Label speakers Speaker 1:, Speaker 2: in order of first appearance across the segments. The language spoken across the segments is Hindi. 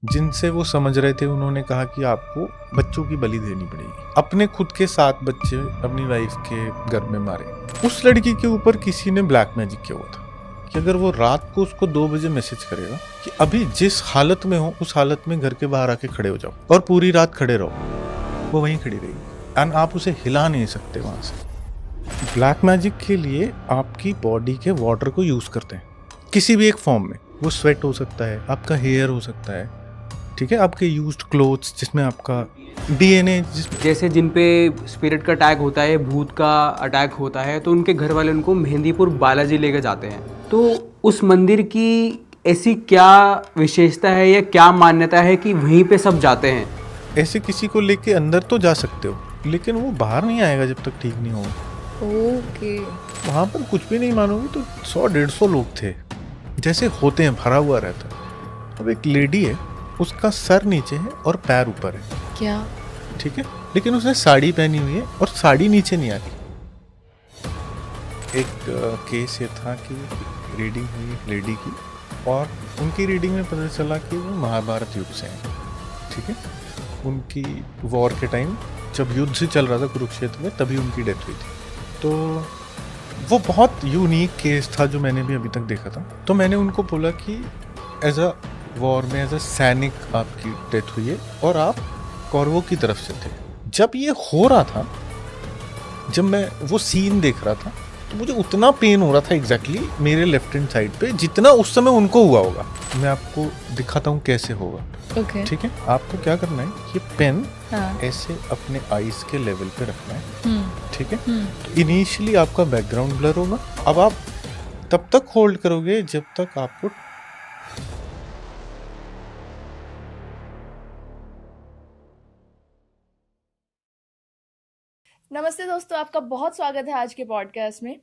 Speaker 1: जिनसे वो समझ रहे थे उन्होंने कहा कि आपको बच्चों की बलि देनी पड़ेगी। अपने खुद के 7 बच्चे अपनी वाइफ के घर में मारे। उस लड़की के ऊपर किसी ने ब्लैक मैजिक किया हुआ था कि अगर वो रात को उसको 2 बजे मैसेज करेगा कि अभी जिस हालत में हो उस हालत में घर के बाहर आके खड़े हो जाओ और पूरी रात खड़े रहो, वो वहीं खड़ी रहेगी एंड आप उसे हिला नहीं सकते वहां से। ब्लैक मैजिक के लिए आपकी बॉडी के वाटर को यूज करते हैं किसी भी एक फॉर्म में। वो स्वेट हो सकता है, आपका हेयर हो सकता है, ठीक है, आपके यूज्ड क्लोथ्स जिसमें आपका डीएनए
Speaker 2: जैसे जिन पे स्पिरिट का अटैक होता है, भूत का अटैक होता है, तो उनके घर वाले उनको मेहंदीपुर बालाजी लेकर जाते हैं। तो उस मंदिर की ऐसी क्या विशेषता है या क्या मान्यता है कि वहीं पे सब जाते हैं?
Speaker 1: ऐसे किसी को लेके अंदर तो जा सकते हो लेकिन वो बाहर नहीं आएगा जब तक ठीक नहीं होगा।
Speaker 3: ओके।
Speaker 1: वहाँ पर कुछ भी नहीं मानोगे तो 100-150 लोग थे, जैसे होते हैं, भरा हुआ रहता है। अब एक लेडी है, उसका सर नीचे है और पैर ऊपर है,
Speaker 3: क्या?
Speaker 1: ठीक है, लेकिन उसने साड़ी पहनी हुई है और साड़ी नीचे नहीं आ रही। एक केस ये था कि रीडिंग हुई लेडी की और उनकी रीडिंग में पता चला कि वो महाभारत युग से हैं, ठीक है। उनकी वॉर के टाइम जब युद्ध चल रहा था कुरुक्षेत्र में तभी उनकी डेथ हुई थी। तो वो बहुत यूनिक केस था जो मैंने भी अभी तक देखा था। तो मैंने उनको बोला कि एज अ वॉर में एज अ सैनिक आपकी डेथ हुई है और आप कौरवों की तरफ से थे। जब ये हो रहा था, जब मैं वो सीन देख रहा था तो मुझे उतना पेन हो रहा था एग्जैक्टली मेरे लेफ्ट हैंड साइड पे जितना उस समय उनको हुआ होगा। मैं आपको दिखाता हूँ कैसे होगा,
Speaker 3: ओके।
Speaker 1: ठीक है। आपको क्या करना है, ये पेन
Speaker 3: हाँ।
Speaker 1: ऐसे अपने आईज के लेवल पे रखना है, ठीक है।
Speaker 3: हम्म।
Speaker 1: तो इनिशियली आपका बैकग्राउंड ब्लर होगा। अब आप तब तक होल्ड करोगे जब तक आपको
Speaker 3: नमस्ते दोस्तों, आपका बहुत स्वागत है आज के पॉडकास्ट में।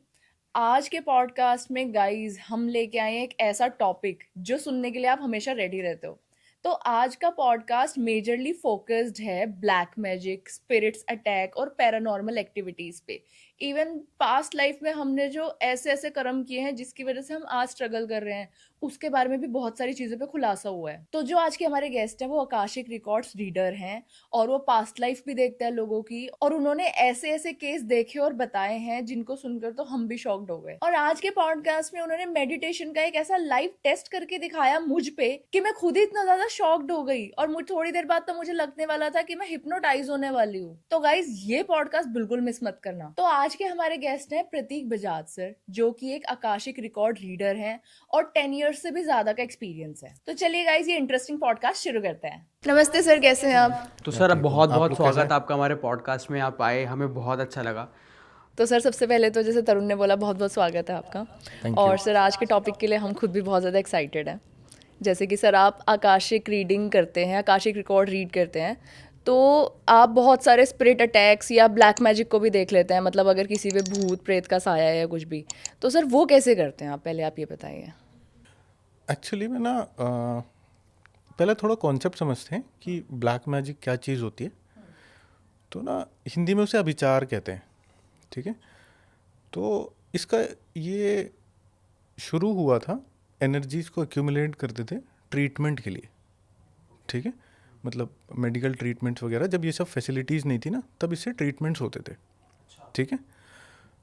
Speaker 3: आज के पॉडकास्ट में गाइस हम लेके आए हैं एक ऐसा टॉपिक जो सुनने के लिए आप हमेशा रेडी रहते हो। तो आज का पॉडकास्ट मेजरली फोकस्ड है ब्लैक मैजिक, स्पिरिट्स अटैक और पैरानॉर्मल एक्टिविटीज पे। इवन पास्ट लाइफ में हमने जो ऐसे ऐसे कर्म किए हैं जिसकी वजह से हम आज स्ट्रगल कर रहे हैं, उसके बारे में भी बहुत सारी चीजों पे खुलासा हुआ है। तो जो आज के हमारे गेस्ट हैं वो आकाशिक रिकॉर्ड्स रीडर हैं और वो पास्ट लाइफ भी देखते हैं लोगों की, और उन्होंने ऐसे ऐसे केस देखे और बताए हैं जिनको सुनकर तो हम भी शॉक्ड हो गए। और आज के पॉडकास्ट में उन्होंने मेडिटेशन का एक ऐसा लाइव टेस्ट करके दिखाया मुझ पे कि मैं खुद ही इतना ज्यादा शॉक्ड हो गई और मुझे थोड़ी देर बाद तो मुझे लगने वाला था कि मैं हिप्नोटाइज होने वाली हूँ। तो गाइज ये पॉडकास्ट बिल्कुल मिस मत करना। तो आज के हमारे गेस्ट हैं प्रतीक बजाज सर, जो कि एक आकाशिक रिकॉर्ड रीडर हैं और 10 ईयर्स से भी ज्यादा का एक्सपीरियंस है। तो चलिए गाइज ये इंटरेस्टिंग पॉडकास्ट शुरू करते हैं। नमस्ते सर, कैसे हैं आप?
Speaker 2: तो सर
Speaker 1: ठीक हूँ।
Speaker 2: बहुत
Speaker 1: आप
Speaker 2: बहुत
Speaker 1: लोग कैसे
Speaker 2: स्वागत
Speaker 1: हैं?
Speaker 2: आपका हमारे पॉडकास्ट में, आप आए, हमें बहुत अच्छा लगा।
Speaker 3: तो सर सबसे पहले तो जैसे तरुण ने बोला, बहुत बहुत स्वागत है आपका।
Speaker 1: Thank
Speaker 3: और
Speaker 1: you.
Speaker 3: सर आज के टॉपिक के लिए हम खुद भी बहुत ज़्यादा एक्साइटेड हैं। जैसे कि सर आप आकाशिक रीडिंग करते हैं, आकाशिक रिकॉर्ड रीड करते हैं, तो आप बहुत सारे स्पिरिट अटैक्स या ब्लैक मैजिक को भी देख लेते हैं। मतलब अगर किसी पे भूत प्रेत का साया है या कुछ भी, तो सर वो कैसे करते हैं आप? पहले आप ये बताइए।
Speaker 1: एक्चुअली में ना पहले थोड़ा कॉन्सेप्ट समझते हैं कि ब्लैक मैजिक क्या चीज़ होती है। तो ना हिंदी में उसे अभिचार कहते हैं, ठीक है। तो इसका ये शुरू हुआ था, एनर्जीज को एक्यूमुलेट करते थे ट्रीटमेंट के लिए, ठीक है। मतलब मेडिकल ट्रीटमेंट्स वगैरह, जब ये सब फैसिलिटीज़ नहीं थी ना तब इससे ट्रीटमेंट्स होते थे, ठीक है।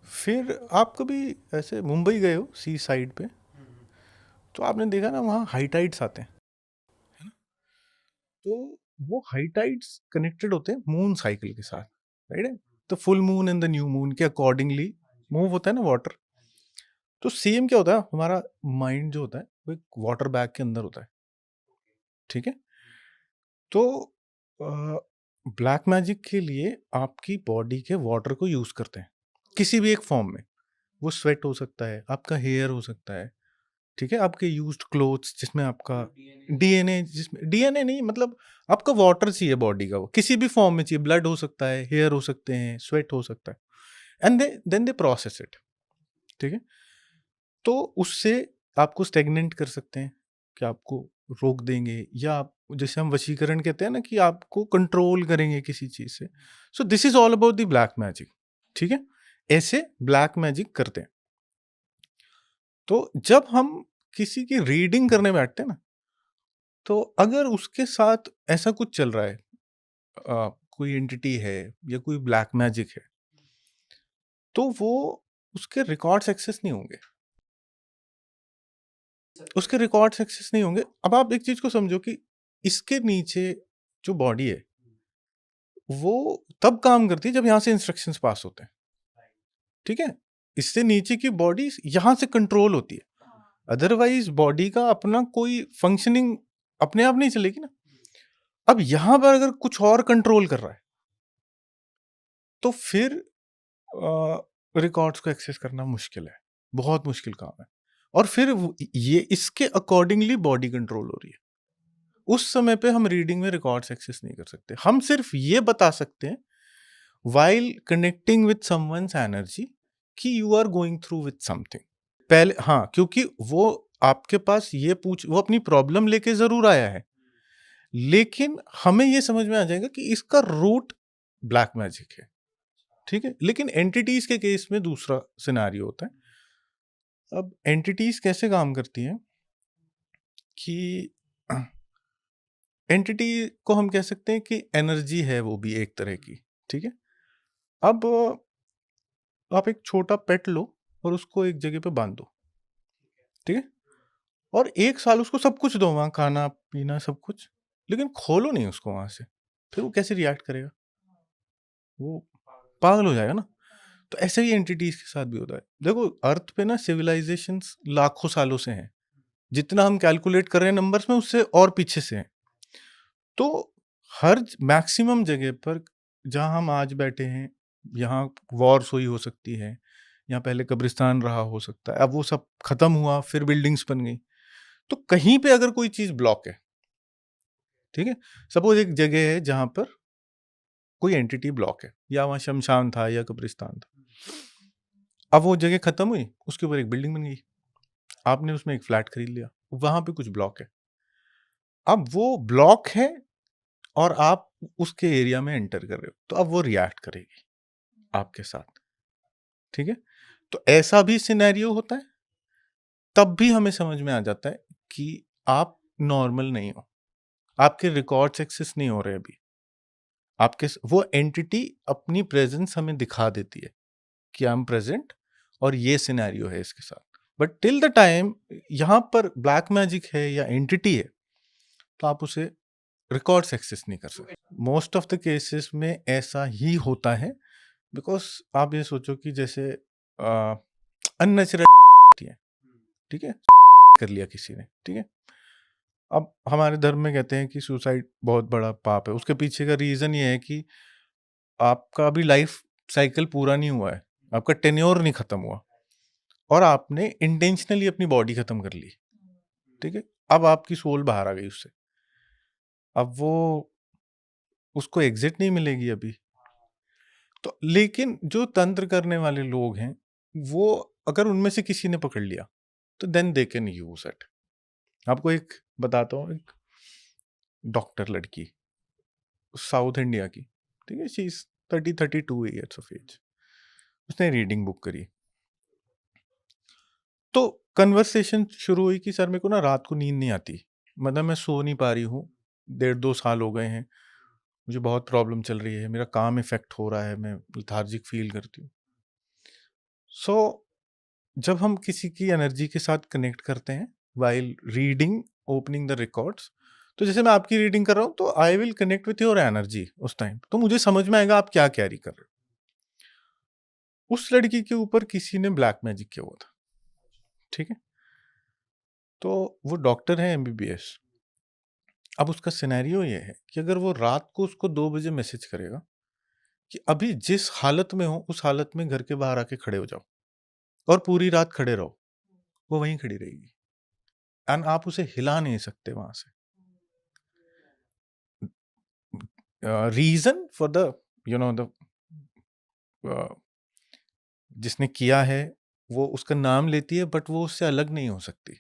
Speaker 1: फिर आप कभी ऐसे मुंबई गए हो सी साइड पे, तो आपने देखा ना वहाँ हाई टाइड्स आते हैं, है ना। तो वो हाई टाइड्स कनेक्टेड होते हैं मून साइकिल के साथ, राइट है। तो full moon and the new moon के अकॉर्डिंगली मूव होता है ना वाटर। तो सेम क्या होता है, हमारा माइंड जो होता है वो एक वाटर बैग के अंदर होता है, ठीक है। तो ब्लैक मैजिक के लिए आपकी बॉडी के वाटर को यूज करते हैं किसी भी एक फॉर्म में। वो स्वेट हो सकता है, आपका हेयर हो सकता है, ठीक है, आपके यूज्ड क्लोथ्स जिसमें आपका डीएनए, जिसमें डीएनए नहीं, मतलब आपका वाटर चाहिए बॉडी का, वो किसी भी फॉर्म में चाहिए। ब्लड हो सकता है, हेयर हो सकते हैं, स्वेट हो सकता है, and then they process it, ठीक है। तो उससे आपको स्टेगनेंट कर सकते हैं कि आपको रोक देंगे, या आप जैसे हम वशीकरण कहते हैं ना कि आपको कंट्रोल करेंगे किसी चीज से। So this is all about the black magic, ठीक है। ऐसे ब्लैक मैजिक करते हैं। तो जब हम किसी की रीडिंग करने बैठते हैं ना, तो अगर उसके साथ ऐसा कुछ चल रहा है, कोई एंटिटी है या कोई ब्लैक मैजिक है, तो वो उसके रिकॉर्ड्स एक्सेस नहीं होंगे, उसके रिकॉर्ड्स एक्सेस नहीं होंगे। अब आप एक चीज को समझो कि इसके नीचे जो बॉडी है वो तब काम करती है जब यहाँ से इंस्ट्रक्शंस पास होते हैं, ठीक है। इससे नीचे की बॉडी यहाँ से कंट्रोल होती है, अदरवाइज बॉडी का अपना कोई फंक्शनिंग अपने आप नहीं चलेगी ना। अब यहां पर अगर कुछ और कंट्रोल कर रहा है तो फिर रिकॉर्ड्स को एक्सेस करना मुश्किल है, बहुत मुश्किल काम है। और फिर ये इसके अकॉर्डिंगली बॉडी कंट्रोल हो रही है, उस समय पे हम रीडिंग में रिकॉर्ड्स एक्सेस नहीं कर सकते। हम सिर्फ ये बता सकते हैं while connecting with someone's energy कि you are going through with something. पहले हाँ, क्योंकि वो आपके पास वो अपनी प्रॉब्लम लेके जरूर आया है, लेकिन हमें ये समझ में आ जाएगा कि इसका रूट ब्लैक मैजिक है, ठीक है। लेकिन एंटिटीज के केस में दूसरा सिनेरियो होता है। अब एंटिटीज कैसे काम करती हैं कि एंटिटी को हम कह सकते हैं कि एनर्जी है वो भी एक तरह की, ठीक है। अब आप एक छोटा पेट लो और उसको एक जगह पे बांध दो, ठीक है, और 1 साल उसको सब कुछ दो, वहां खाना पीना सब कुछ, लेकिन खोलो नहीं उसको वहां से, फिर वो कैसे रिएक्ट करेगा? वो पागल हो जाएगा ना। तो ऐसे ही एंटिटीज के साथ भी होता है। देखो अर्थ पे ना सिविलाइजेशंस लाखों सालों से हैं, जितना हम कैलकुलेट कर रहे हैं नंबर्स में उससे और पीछे से हैं। तो हर मैक्सिमम जगह पर जहां हम आज बैठे हैं, यहाँ वॉर्स हुई हो सकती है, यहाँ पहले कब्रिस्तान रहा हो सकता है, अब वो सब खत्म हुआ, फिर बिल्डिंग्स बन गई। तो कहीं पे अगर कोई चीज ब्लॉक है, ठीक है, सपोज एक जगह है जहां पर कोई एंटिटी ब्लॉक है, या वहां शमशान था या कब्रिस्तान था, अब वो जगह खत्म हुई, उसके ऊपर एक बिल्डिंग बन गई, आपने उसमें एक फ्लैट खरीद लिया, वहां पे कुछ ब्लॉक है। अब वो ब्लॉक है और आप उसके एरिया में एंटर कर रहे हो, तो अब वो रिएक्ट करेगी आपके साथ, ठीक है। तो ऐसा भी सिनेरियो होता है, तब भी हमें समझ में आ जाता है कि आप नॉर्मल नहीं हो, आपके रिकॉर्ड्स एक्सेस नहीं हो रहे अभी, आपके वो एंटिटी अपनी प्रेजेंस हमें दिखा देती है कि आई एम प्रेजेंट और ये सिनेरियो है इसके साथ। बट टिल द टाइम यहाँ पर ब्लैक मैजिक है या एंटिटी है, तो आप उसे रिकॉर्ड्स एक्सेस नहीं कर सकते। मोस्ट ऑफ द केसेस में ऐसा ही होता है, बिकॉज आप ये सोचो कि जैसे अननेचुरल है, ठीक है, कर लिया किसी ने, ठीक है। अब हमारे धर्म में कहते हैं कि सुसाइड बहुत बड़ा पाप है। उसके पीछे का रीजन ये है कि आपका अभी लाइफ साइकिल पूरा नहीं हुआ है, आपका टेन्योर नहीं खत्म हुआ, और आपने इंटेंशनली अपनी बॉडी खत्म कर ली, ठीक है। अब आपकी सोल बाहर आ गई उससे, अब वो उसको एग्जिट नहीं मिलेगी अभी। तो लेकिन जो तंत्र करने वाले लोग हैं, वो अगर उनमें से किसी ने पकड़ लिया तो then they can use it. आपको एक बताता हूँ, एक डॉक्टर लड़की, साउथ इंडिया की, ठीक है, she is 32 years of age. उसने रीडिंग बुक करी, तो कन्वर्सेशन शुरू हुई कि सर मेरे को ना रात को नींद नहीं आती, मतलब मैं सो नहीं पा रही हूँ, 1.5-2 साल हो गए हैं, मुझे बहुत प्रॉब्लम चल रही है, मेरा काम इफेक्ट हो रहा है, मैं लेथार्जिक फील करती हूँ। सो जब हम किसी की एनर्जी के साथ कनेक्ट करते हैं while reading opening the records, तो जैसे मैं आपकी रीडिंग कर रहा हूँ तो I will connect with your energy उस टाइम, तो मुझे समझ में आएगा आप क्या कैरी कर रहे हो। उस लड़की के ऊपर किसी ने ब्लैक मैजिक किया हुआ था, ठीक है, तो वो डॉक्टर है MBBS। अब उसका सिनेरियो ये है कि अगर वो रात को उसको 2 बजे मैसेज करेगा कि अभी जिस हालत में हो उस हालत में घर के बाहर आके खड़े हो जाओ और पूरी रात खड़े रहो, वो वहीं खड़ी रहेगी एंड आप उसे हिला नहीं सकते वहां से। रीजन फॉर द द जिसने किया है वो उसका नाम लेती है, बट वो उससे अलग नहीं हो सकती।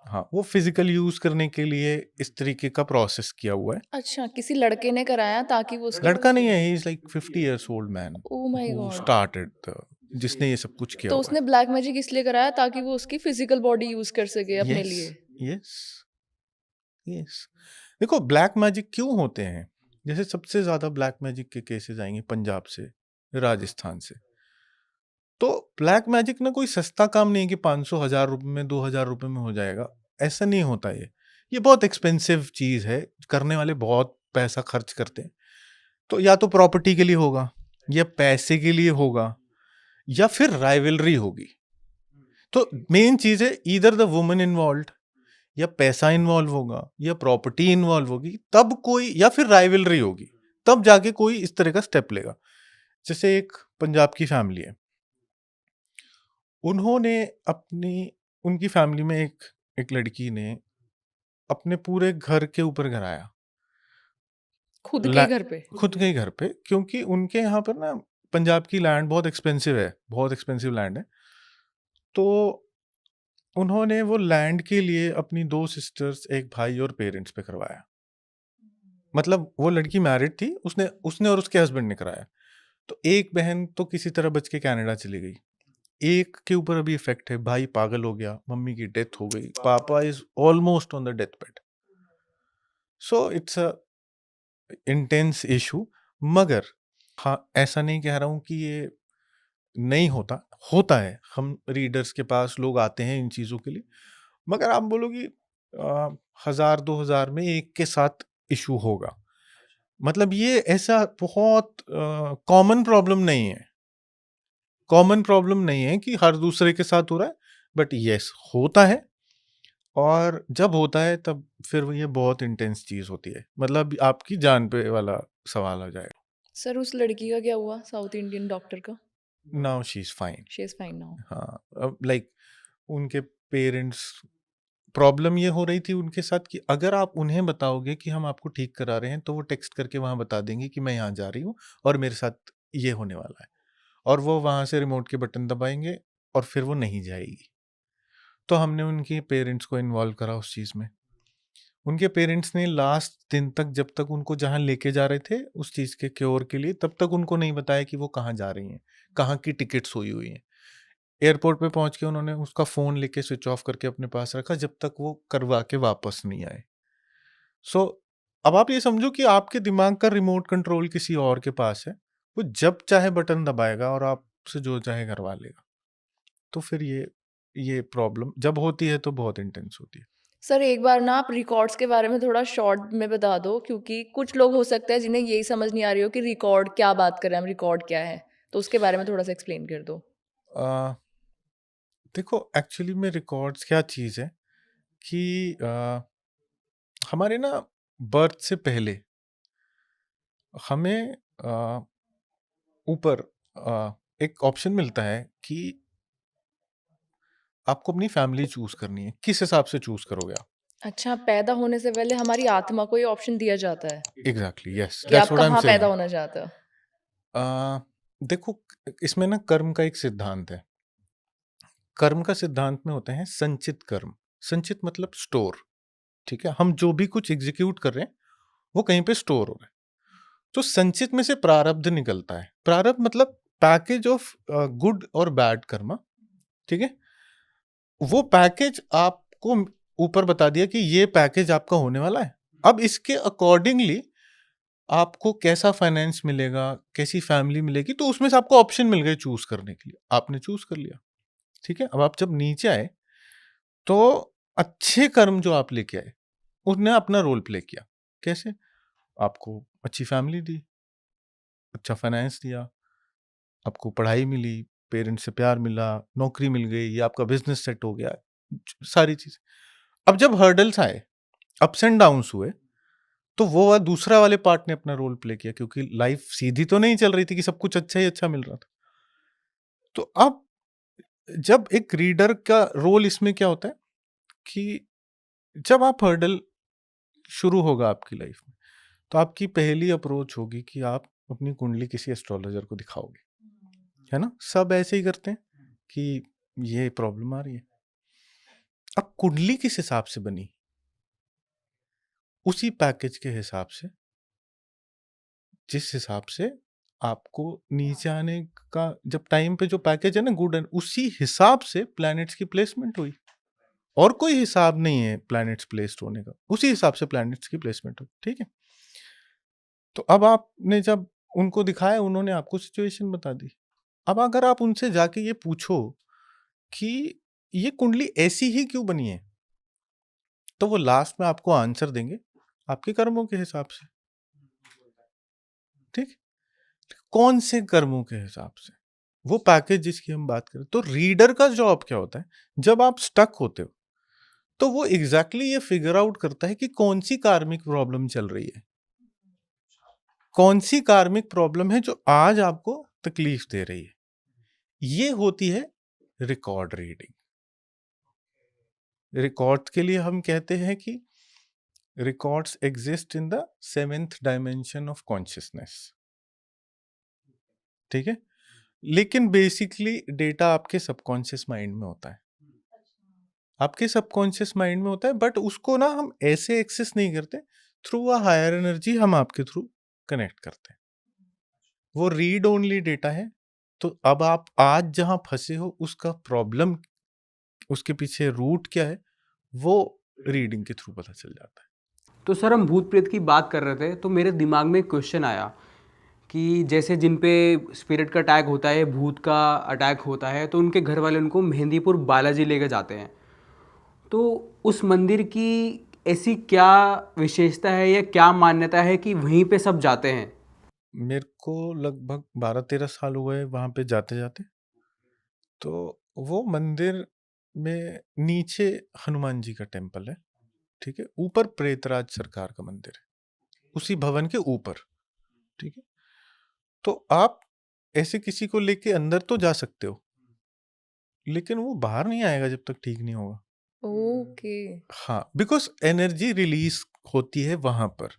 Speaker 1: हाँ, वो फिजिकल यूज करने के लिए इस तरीके का प्रोसेस किया हुआ है।
Speaker 3: अच्छा, किसी लड़के ने कराया ताकि वो उसकी
Speaker 1: लड़का नहीं है, he is like 50 years old man
Speaker 3: oh my
Speaker 1: who
Speaker 3: God.
Speaker 1: Started, जिसने ये सब कुछ किया
Speaker 3: तो
Speaker 1: हुआ
Speaker 3: उसने ब्लैक मैजिक इसलिए कराया ताकि वो उसकी फिजिकल बॉडी यूज कर सके
Speaker 1: है।
Speaker 3: अपने
Speaker 1: यस,
Speaker 3: लिए।
Speaker 1: Yes, yes. देखो ब्लैक मैजिक क्यों होते हैं, जैसे सबसे ज्यादा ब्लैक मैजिक के केसेस आएंगे पंजाब से, राजस्थान से। तो ब्लैक मैजिक ना कोई सस्ता काम नहीं है कि 500 1000 रुपए में 2000 रुपए में हो जाएगा, ऐसा नहीं होता। ये बहुत एक्सपेंसिव चीज है, करने वाले बहुत पैसा खर्च करते हैं। तो या तो प्रॉपर्टी के लिए होगा, या पैसे के लिए होगा, या फिर राइवलरी होगी। तो मेन चीज है इधर द वुमन इन्वॉल्व, या पैसा इन्वॉल्व होगा, या प्रॉपर्टी इन्वॉल्व होगी, तब कोई, या फिर राइवलरी होगी, तब जाके कोई इस तरह का स्टेप लेगा। जैसे एक पंजाब की फैमिली है, उन्होंने अपनी उनकी फैमिली में एक लड़की ने अपने पूरे घर के ऊपर कराया,
Speaker 3: खुद के घर पे?
Speaker 1: खुद के ही घर पे, क्योंकि उनके यहाँ पर ना पंजाब की लैंड बहुत एक्सपेंसिव है, बहुत एक्सपेंसिव लैंड है। तो उन्होंने वो लैंड के लिए अपनी 2 सिस्टर्स, एक भाई और पेरेंट्स पे करवाया। मतलब वो लड़की मैरिड थी, उसने उसने और उसके हस्बैंड ने कराया। तो एक बहन तो किसी तरह बच के कनाडा चली गई, एक के ऊपर अभी इफेक्ट है, भाई पागल हो गया, मम्मी की डेथ हो गई, पापा is almost on the death bed. So it's a intense issue. मगर हाँ, ऐसा नहीं कह रहा हूं कि ये नहीं होता, होता है। हम रीडर्स के पास लोग आते हैं इन चीजों के लिए, मगर आप बोलोगे 1000 2000 में एक के साथ इशू होगा। मतलब ये ऐसा बहुत कॉमन प्रॉब्लम नहीं है, कॉमन प्रॉब्लम नहीं है कि हर दूसरे के साथ हो रहा है, बट यस होता है। और जब होता है तब फिर वो ये बहुत इंटेंस चीज होती है, मतलब आपकी जान पे वाला सवाल हो जाएगा।
Speaker 3: सर उस लड़की का क्या हुआ, साउथ इंडियन डॉक्टर का?
Speaker 1: Now she is fine.
Speaker 3: She is fine now.
Speaker 1: हाँ, अब लाइक उनके पेरेंट्स, प्रॉब्लम ये हो रही थी उनके साथ कि अगर आप उन्हें बताओगे कि हम आपको ठीक करा रहे हैं, तो वो टेक्स्ट करके वहां बता देंगे कि मैं यहाँ जा रही हूँ और मेरे साथ ये होने वाला है, और वो वहां से रिमोट के बटन दबाएंगे और फिर वो नहीं जाएगी। तो हमने उनके पेरेंट्स को इन्वॉल्व करा उस चीज़ में। उनके पेरेंट्स ने लास्ट दिन तक, जब तक उनको जहाँ लेके जा रहे थे उस चीज़ के क्योर के लिए, तब तक उनको नहीं बताया कि वो कहाँ जा रही हैं, कहाँ की टिकट्स हुई हैं। एयरपोर्ट पे पहुंच के उन्होंने उसका फ़ोन लेके स्विच ऑफ करके अपने पास रखा जब तक वो करवा के वापस नहीं आए। सो अब आप ये समझो कि आपके दिमाग का रिमोट कंट्रोल किसी और के पास है, वो जब चाहे बटन दबाएगा और आपसे जो चाहे करवा लेगा। तो फिर ये प्रॉब्लम जब होती है तो बहुत इंटेंस होती है।
Speaker 3: सर एक बार ना आप रिकॉर्ड्स के बारे में थोड़ा शॉर्ट में बता दो, क्योंकि कुछ लोग हो सकता है जिन्हें यही समझ नहीं आ रही हो कि रिकॉर्ड क्या बात कर रहे हैं हम, रिकॉर्ड क्या है, तो उसके बारे में थोड़ा सा एक्सप्लेन कर दो।
Speaker 1: आ, देखो एक्चुअली में रिकॉर्ड्स क्या चीज़ है कि हमारे ना बर्थ से पहले हमें ऊपर एक ऑप्शन मिलता है कि आपको अपनी फैमिली चूज करनी है, किस हिसाब से चूज करोगे आप।
Speaker 3: अच्छा, पैदा होने से पहले हमारी आत्मा को ये ऑप्शन दिया जाता है
Speaker 1: एग्जैक्टली, यस,
Speaker 3: कि
Speaker 1: दैट्स
Speaker 3: आप
Speaker 1: व्हाट आई एम
Speaker 3: कहाँ पैदा
Speaker 1: सेइंग।
Speaker 3: होना चाहते हो?
Speaker 1: देखो इसमें ना कर्म का एक सिद्धांत है। कर्म का सिद्धांत में होते हैं संचित कर्म। संचित मतलब स्टोर, ठीक है। हम जो भी कुछ एग्जीक्यूट कर रहे हैं वो कहीं पे स्टोर हो रहा है। तो संचित में से प्रारब्ध निकलता है। प्रारब्ध मतलब पैकेज ऑफ गुड और बैड कर्मा, ठीक है। वो पैकेज आपको ऊपर बता दिया कि ये पैकेज आपका होने वाला है। अब इसके अकॉर्डिंगली आपको कैसा फाइनेंस मिलेगा, कैसी फैमिली मिलेगी, तो उसमें से आपको ऑप्शन मिल गए चूज करने के लिए, आपने चूज कर लिया, ठीक है। अब आप जब नीचे आए तो अच्छे कर्म जो आप लेके आए उसने अपना रोल प्ले किया। कैसे? आपको अच्छी फैमिली दी, अच्छा फाइनेंस दिया, आपको पढ़ाई मिली, पेरेंट्स से प्यार मिला, नौकरी मिल गई, या आपका बिजनेस सेट हो गया, सारी चीज। अब जब हर्डल्स आए, अप्स एंड डाउन्स हुए, तो वो दूसरा वाले पार्ट ने अपना रोल प्ले किया, क्योंकि लाइफ सीधी तो नहीं चल रही थी कि सब कुछ अच्छा ही अच्छा मिल रहा था। तो अब जब एक रीडर का रोल इसमें क्या होता है कि जब आप हर्डल शुरू होगा आपकी लाइफ में, तो आपकी पहली अप्रोच होगी कि आप अपनी कुंडली किसी एस्ट्रोलॉजर को दिखाओगे, है ना। सब ऐसे ही करते हैं कि ये प्रॉब्लम आ रही है। अब कुंडली किस हिसाब से बनी, उसी पैकेज के हिसाब से, जिस हिसाब से आपको नीचे आने का जब टाइम पे जो पैकेज है ना गुड एंड, उसी हिसाब से प्लैनेट्स की प्लेसमेंट हुई। और कोई हिसाब नहीं है प्लैनेट्स प्लेस्ड होने का, उसी हिसाब से प्लैनेट्स की प्लेसमेंट हो, ठीक है। तो अब आपने जब उनको दिखाया, उन्होंने आपको सिचुएशन बता दी। अब अगर आप उनसे जाके ये पूछो कि ये कुंडली ऐसी ही क्यों बनी है, तो वो लास्ट में आपको आंसर देंगे आपके कर्मों के हिसाब से, ठीक। कौन से कर्मों के हिसाब से, वो पैकेज जिसकी हम बात करें। तो रीडर का जॉब क्या होता है, जब आप स्टक होते हो तो वो एग्जैक्टली ये फिगर आउट करता है कि कौन सी कार्मिक प्रॉब्लम चल रही है, कौन सी कार्मिक प्रॉब्लम है जो आज आपको तकलीफ दे रही है। ये होती है रिकॉर्ड रीडिंग। रिकॉर्ड के लिए हम कहते हैं कि records exist in the 7th dimension of consciousness, ठीक है। लेकिन बेसिकली डेटा आपके सबकॉन्शियस माइंड में होता है, आपके सबकॉन्शियस माइंड में होता है, बट उसको ना हम ऐसे एक्सेस नहीं करते, थ्रू अ हायर एनर्जी हम आपके थ्रू कनेक्ट करते हैं। वो रीड ओनली डेटा है। तो अब आप आज जहां फंसे हो उसका प्रॉब्लम, उसके पीछे रूट क्या है, वो रीडिंग के थ्रू पता चल जाता है।
Speaker 2: तो सर हम भूत प्रेत की बात कर रहे थे तो मेरे दिमाग में एक क्वेश्चन आया कि जैसे जिन पे स्पिरिट का अटैक होता है, भूत का अटैक होता है, तो उनके घर वाले उनको मेहंदीपुर बालाजी लेके जाते हैं। तो उस मंदिर की ऐसी क्या विशेषता है या क्या मान्यता है कि वहीं पे सब जाते हैं?
Speaker 1: मेरे को लगभग 12-13 साल हुए वहां पे जाते जाते। तो वो मंदिर में नीचे हनुमान जी का टेम्पल है, ठीक है, ऊपर प्रेतराज सरकार का मंदिर है, उसी भवन के ऊपर, ठीक है। तो आप ऐसे किसी को लेके अंदर तो जा सकते हो, लेकिन वो बाहर नहीं आएगा जब तक ठीक नहीं होगा।
Speaker 3: ओके।
Speaker 1: हाँ, बिकॉज एनर्जी रिलीज होती है वहां पर।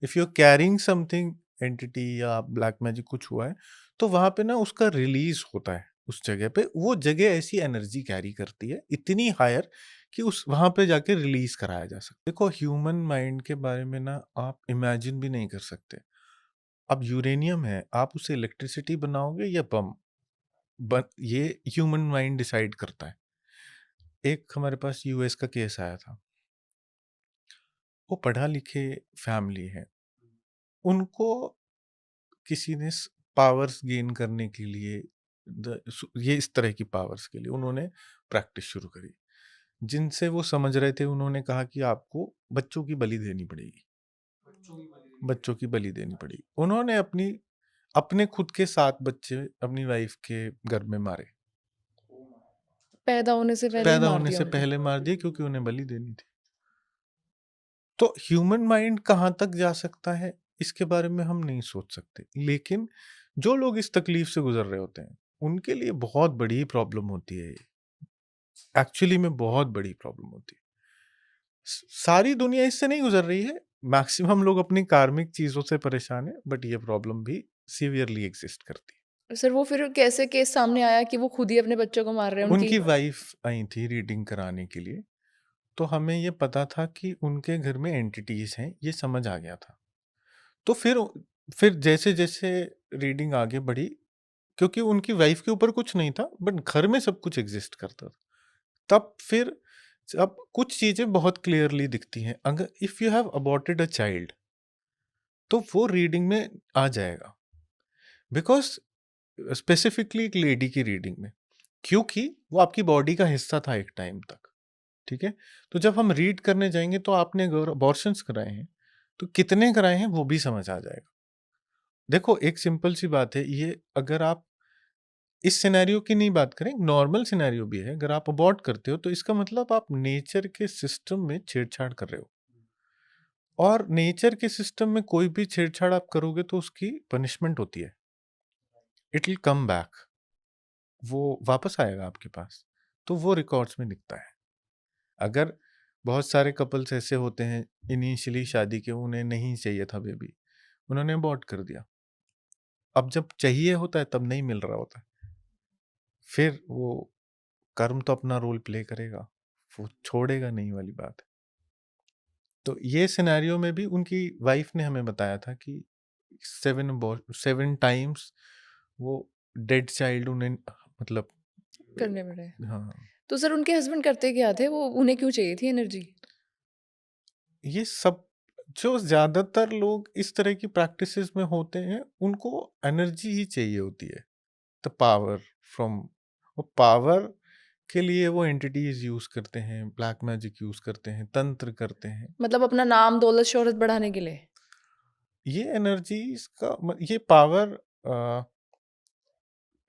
Speaker 1: If you are carrying something entity या ब्लैक मैजिक कुछ हुआ है, तो वहां पे ना उसका रिलीज होता है उस जगह पे। वो जगह ऐसी एनर्जी कैरी करती है इतनी हायर कि उस वहां पे जाके रिलीज कराया जा सकता है। देखो, ह्यूमन माइंड के बारे में ना आप इमेजिन भी नहीं कर सकते। अब यूरेनियम है, आप उसे इलेक्ट्रिसिटी बनाओगे या बम ये ह्यूमन माइंड डिसाइड करता है। एक हमारे पास यूएस का केस आया था, वो पढ़ा लिखे फैमिली है, उनको किसी ने पावर्स गेन करने के लिए ये इस तरह की पावर्स के लिए उन्होंने प्रैक्टिस शुरू करी। जिनसे वो समझ रहे थे, उन्होंने कहा कि आपको बच्चों की बलि देनी पड़ेगी, बच्चों की बलि देनी पड़ेगी। उन्होंने अपने खुद के 7 बच्चे अपनी वाइफ के गर्भ में मारे,
Speaker 3: पैदा होने से पहले ही
Speaker 1: पैदा
Speaker 3: मार
Speaker 1: होने
Speaker 3: दिया
Speaker 1: से
Speaker 3: उनको।
Speaker 1: पहले मार दिए, क्योंकि उन्हें बलि देनी थी। तो ह्यूमन माइंड कहाँ तक जा सकता है इसके बारे में हम नहीं सोच सकते, लेकिन जो लोग इस तकलीफ से गुजर रहे होते हैं उनके लिए बहुत बड़ी प्रॉब्लम होती है। एक्चुअली में बहुत बड़ी प्रॉब्लम होती है। सारी दुनिया इससे नहीं गुजर रही है, मैक्सिमम लोग अपनी कार्मिक चीजों से परेशान है, बट ये प्रॉब्लम भी सीवियरली एग्जिस्ट करती है।
Speaker 3: सर वो फिर कैसे केस सामने आया कि वो खुद ही अपने बच्चों को मार रहे हैं उनकी?
Speaker 1: उनकी वाइफ आई थी रीडिंग कराने के लिए, तो हमें ये पता था कि उनके घर में एंटिटीज हैं, ये समझ आ गया था। तो फिर जैसे जैसे रीडिंग आगे बढ़ी, क्योंकि उनकी वाइफ के ऊपर कुछ नहीं था बट घर में सब कुछ एग्जिस्ट करता था, तब फिर अब कुछ चीजें बहुत क्लियरली दिखती हैं। अगर if you have aborted a child, तो वो रीडिंग में आ जाएगा, बिकॉज स्पेसिफिकली एक लेडी की रीडिंग में, क्योंकि वो आपकी बॉडी का हिस्सा था एक टाइम तक, ठीक है। तो जब हम रीड करने जाएंगे तो आपने अगर अबॉर्शंस कराए हैं तो कितने कराए हैं वो भी समझ आ जाएगा। देखो, एक सिंपल सी बात है ये, अगर आप इस सिनेरियो की नहीं बात करें, नॉर्मल सिनेरियो भी है, अगर आप अबॉर्ट करते हो तो इसका मतलब आप नेचर के सिस्टम में छेड़छाड़ कर रहे हो, और नेचर के सिस्टम में कोई भी छेड़छाड़ आप करोगे तो उसकी पनिशमेंट होती है, इट विल कम बैक, वो वापस आएगा आपके पास। तो वो रिकॉर्ड्स में दिखता है। अगर बहुत सारे कपल्स ऐसे होते हैं इनिशियली शादी के, उन्हें नहीं चाहिए था बेबी, उन्होंने अबॉर्ट कर दिया, अब जब चाहिए होता है तब नहीं मिल रहा होता है, फिर वो कर्म तो अपना रोल प्ले करेगा, वो छोड़ेगा नहीं वाली बात है। तो ये सिनेरियो में भी उनकी वाइफ ने हमें बताया था कि 7 टाइम्स वो डेड चाइल्ड उन्हें, मतलब
Speaker 3: करने पड़े।
Speaker 1: हाँ,
Speaker 3: तो सर उनके हस्बैंड करते क्या थे, वो उन्हें क्यों चाहिए थी एनर्जी?
Speaker 1: ये सब जो ज़्यादातर लोग इस तरह की प्रैक्टिसेस में होते हैं, उनको एनर्जी ही चाहिए होती है, द पावर फ्रॉम, वो पावर के लिए वो एंटिटीज यूज करते हैं, ब्लैक मैजिक यूज करते हैं, तंत्र करते हैं।
Speaker 3: मतलब अपना नाम, दौलत, शोहरत बढ़ाने के लिए?
Speaker 1: ये एनर्जीज का ये पावर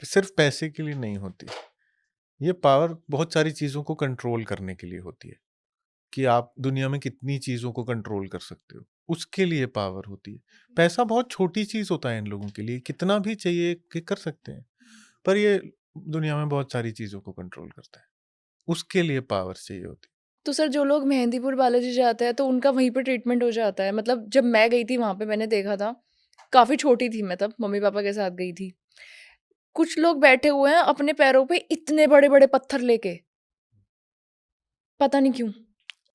Speaker 1: सिर्फ पैसे के लिए नहीं होती। ये पावर बहुत सारी चीज़ों को कंट्रोल करने के लिए होती है, कि आप दुनिया में कितनी चीज़ों को कंट्रोल कर सकते हो, उसके लिए पावर होती है। पैसा बहुत छोटी चीज़ होता है इन लोगों के लिए, कितना भी चाहिए कि कर सकते हैं, पर ये दुनिया में बहुत सारी चीज़ों को कंट्रोल करता है, उसके लिए पावर चाहिए होती
Speaker 3: तो सर जो लोग मेहंदीपुर बालाजी जाते हैं तो उनका वहीं पे ट्रीटमेंट हो जाता है? मतलब जब मैं गई थी वहाँ पे मैंने देखा था, काफ़ी छोटी थी मैं तब, मम्मी-पापा के साथ गई थी। कुछ लोग बैठे हुए हैं अपने पैरों पे इतने बड़े-बड़े पत्थर लेके, पता नहीं क्यों?
Speaker 1: है।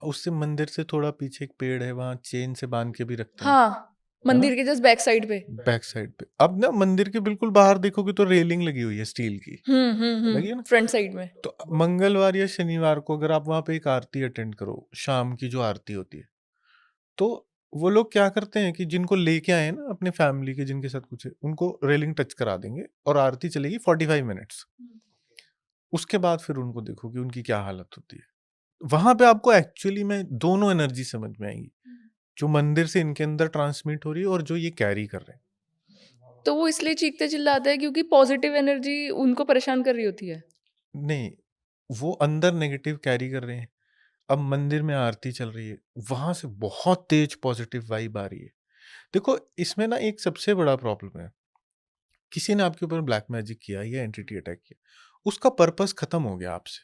Speaker 1: उससे मंदिर से थोड़ा पीछे एक पेड़ है, वहाँ चेन से बांध के भी रखते हैं,
Speaker 3: हाँ,
Speaker 1: है ना,
Speaker 3: मंदिर के जस्ट बैक साइड पे।
Speaker 1: बैक साइड पे। अब ना मंदिर के बिल्कुल बाहर देखोगे तो रेलिंग लगी हुई है स्टील की, लगी है ना।
Speaker 3: फ्रंट साइड में।
Speaker 1: तो मंगलवार या शनिवार को अगर आप वहाँ पे एक आरती अटेंड करो, शाम की जो आरती होती है, तो वो लोग क्या करते हैं कि जिनको लेके आए हैं ना अपने फैमिली के, जिनके साथ कुछ है, उनको रेलिंग टच करा देंगे और आरती चलेगी 45 मिनट्स। उसके बाद फिर उनको देखो कि उनकी क्या हालत होती है। वहां पे आपको एक्चुअली में दोनों एनर्जी समझ में आएगी, जो मंदिर से इनके अंदर ट्रांसमिट हो रही है और जो ये कैरी कर रहे हैं।
Speaker 3: तो वो इसलिए चीखते चिल्लाते हैं क्योंकि पॉजिटिव एनर्जी उनको परेशान कर रही होती है?
Speaker 1: नहीं, वो अंदर नेगेटिव कैरी कर रहे हैं। अब मंदिर में आरती चल रही है, वहां से बहुत तेज पॉजिटिव वाइब आ रही है। देखो इसमें ना एक सबसे बड़ा प्रॉब्लम है, किसी ने आपके ऊपर ब्लैक मैजिक किया या एंटिटी अटैक किया, उसका पर्पस खत्म हो गया आपसे,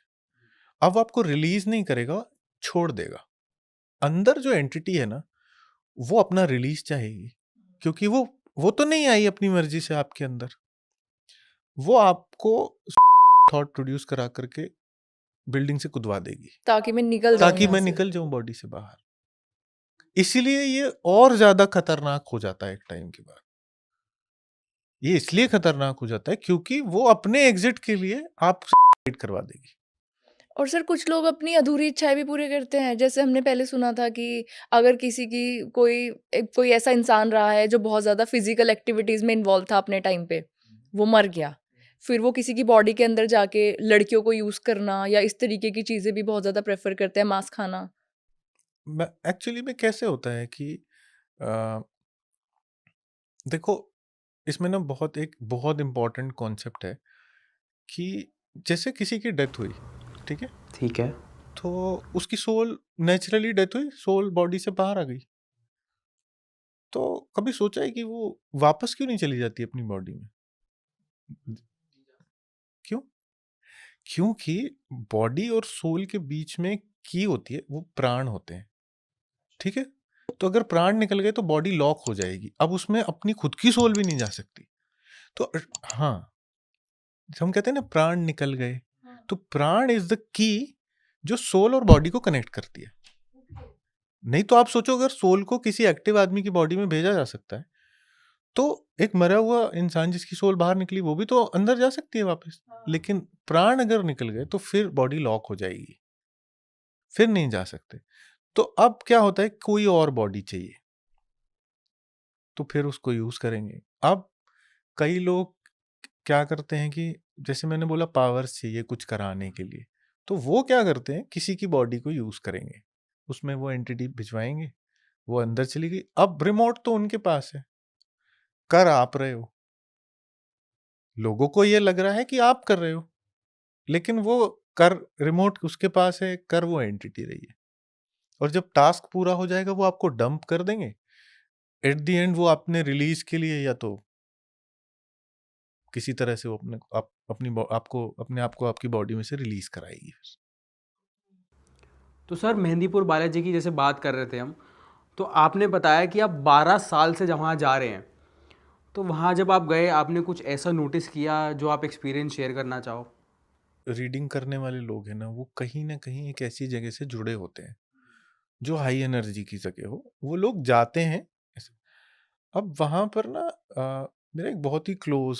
Speaker 1: अब आपको रिलीज नहीं करेगा, छोड़ देगा। अंदर जो एंटिटी है ना, वो अपना रिलीज चाहेगी, क्योंकि वो तो नहीं आई अपनी मर्जी से आपके अंदर, वो आपको थॉट प्रोड्यूस करा करके बिल्डिंग से कुदवा देगी,
Speaker 3: ताकि मैं निकल जाऊं
Speaker 1: ताकि
Speaker 3: यहाँ
Speaker 1: मैं
Speaker 3: से।
Speaker 1: निकल जाऊं बॉडी से बाहर। इसीलिए ये और ज्यादा खतरनाक हो जाता है एक टाइम के बाद। ये इसलिए खतरनाक हो जाता है क्योंकि वो अपने एग्जिट के लिए आप करवा देगी।
Speaker 3: और सर कुछ लोग अपनी अधूरी इच्छाएं भी पूरी करते हैं, जैसे हमने पहले सुना था कि अगर किसी की कोई ऐसा इंसान रहा है जो बहुत ज़्यादा फिजिकल एक्टिविटीज़ में इन्वॉल्व था अपने टाइम पे, वो मर गया, फिर वो किसी की बॉडी के अंदर जाके लड़कियों को यूज़ करना या इस तरीके की चीज़ें भी बहुत ज़्यादा प्रेफर करते हैं, मांस खाना।
Speaker 1: एक्चुअली में कैसे होता है कि अ, देखो इसमें ना एक बहुत इंपॉर्टेंट कॉन्सेप्ट है कि जैसे किसी की डेथ हुई, ठीक है,
Speaker 2: ठीक है।
Speaker 1: तो उसकी सोल नेचुरली डेथ हुई, सोल बॉडी से बाहर आ गई, तो कभी सोचा है कि वो वापस क्यों नहीं चली जाती अपनी बॉडी में? क्यों? क्योंकि बॉडी और सोल के बीच में की होती है, वो प्राण होते हैं, ठीक है। तो अगर प्राण निकल गए तो बॉडी लॉक हो जाएगी, अब उसमें अपनी खुद की सोल भी नहीं जा सकती। तो हाँ, हम कहते हैं ना प्राण निकल गए, तो प्राण इज द की जो सोल और बॉडी को कनेक्ट करती है। नहीं तो आप सोचो अगर सोल को किसी एक्टिव आदमी की बॉडी में भेजा जा सकता है, तो एक मरा हुआ इंसान जिसकी सोल बाहर निकली वो भी तो अंदर जा सकती है वापस। लेकिन प्राण अगर निकल गए तो फिर बॉडी लॉक हो जाएगी, फिर नहीं जा सकते। तो अब क्या होता है, कोई और बॉडी चाहिए, तो फिर उसको यूज करेंगे। अब कई लोग क्या करते हैं कि जैसे मैंने बोला पावर्स चाहिए कुछ कराने के लिए, तो वो क्या करते हैं, किसी की बॉडी को यूज करेंगे, उसमें वो एंटिटी भिजवाएंगे, वो अंदर चली गई। अब रिमोट तो उनके पास है, कर आप रहे हो, लोगों को ये लग रहा है कि आप कर रहे हो, लेकिन वो कर रिमोट उसके पास है, कर वो एंटिटी रही है। और जब टास्क पूरा हो जाएगा वो आपको डंप कर देंगे, एट द एंड वो अपने रिलीज के लिए या तो किसी तरह से वो अपने आप को आपकी बॉडी में से रिलीज कराएगी।
Speaker 2: तो सर मेहंदीपुर बालाजी की जैसे बात कर रहे थे हम, तो आपने बताया कि आप 12 साल से वहाँ जा रहे हैं, तो वहाँ जब आप गए आपने कुछ ऐसा नोटिस किया जो आप एक्सपीरियंस शेयर करना चाहो?
Speaker 1: रीडिंग करने वाले लोग हैं ना, वो कहीं ना कहीं एक ऐसी जगह से जुड़े होते हैं जो हाई एनर्जी की जगह हो, वो लोग जाते हैं ऐसे। अब वहां पर ना मेरा एक बहुत ही क्लोज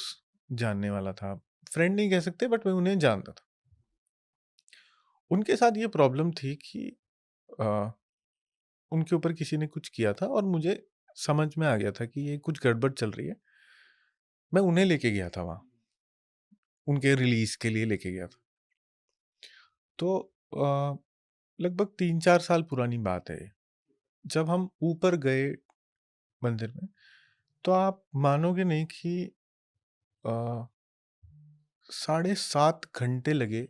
Speaker 1: जानने वाला था, फ्रेंड नहीं कह सकते बट मैं उन्हें जानता था। उनके साथ ये प्रॉब्लम थी कि अ, उनके ऊपर किसी ने कुछ किया था और मुझे समझ में आ गया था कि ये कुछ गड़बड़ चल रही है। मैं उन्हें लेके गया था वहाँ, उनके रिलीज़ के लिए लेके गया था। तो लगभग 3-4 साल पुरानी बात है ये। जब हम ऊपर गए मंदिर में, तो आप मानोगे नहीं कि अ, 7.5 घंटे लगे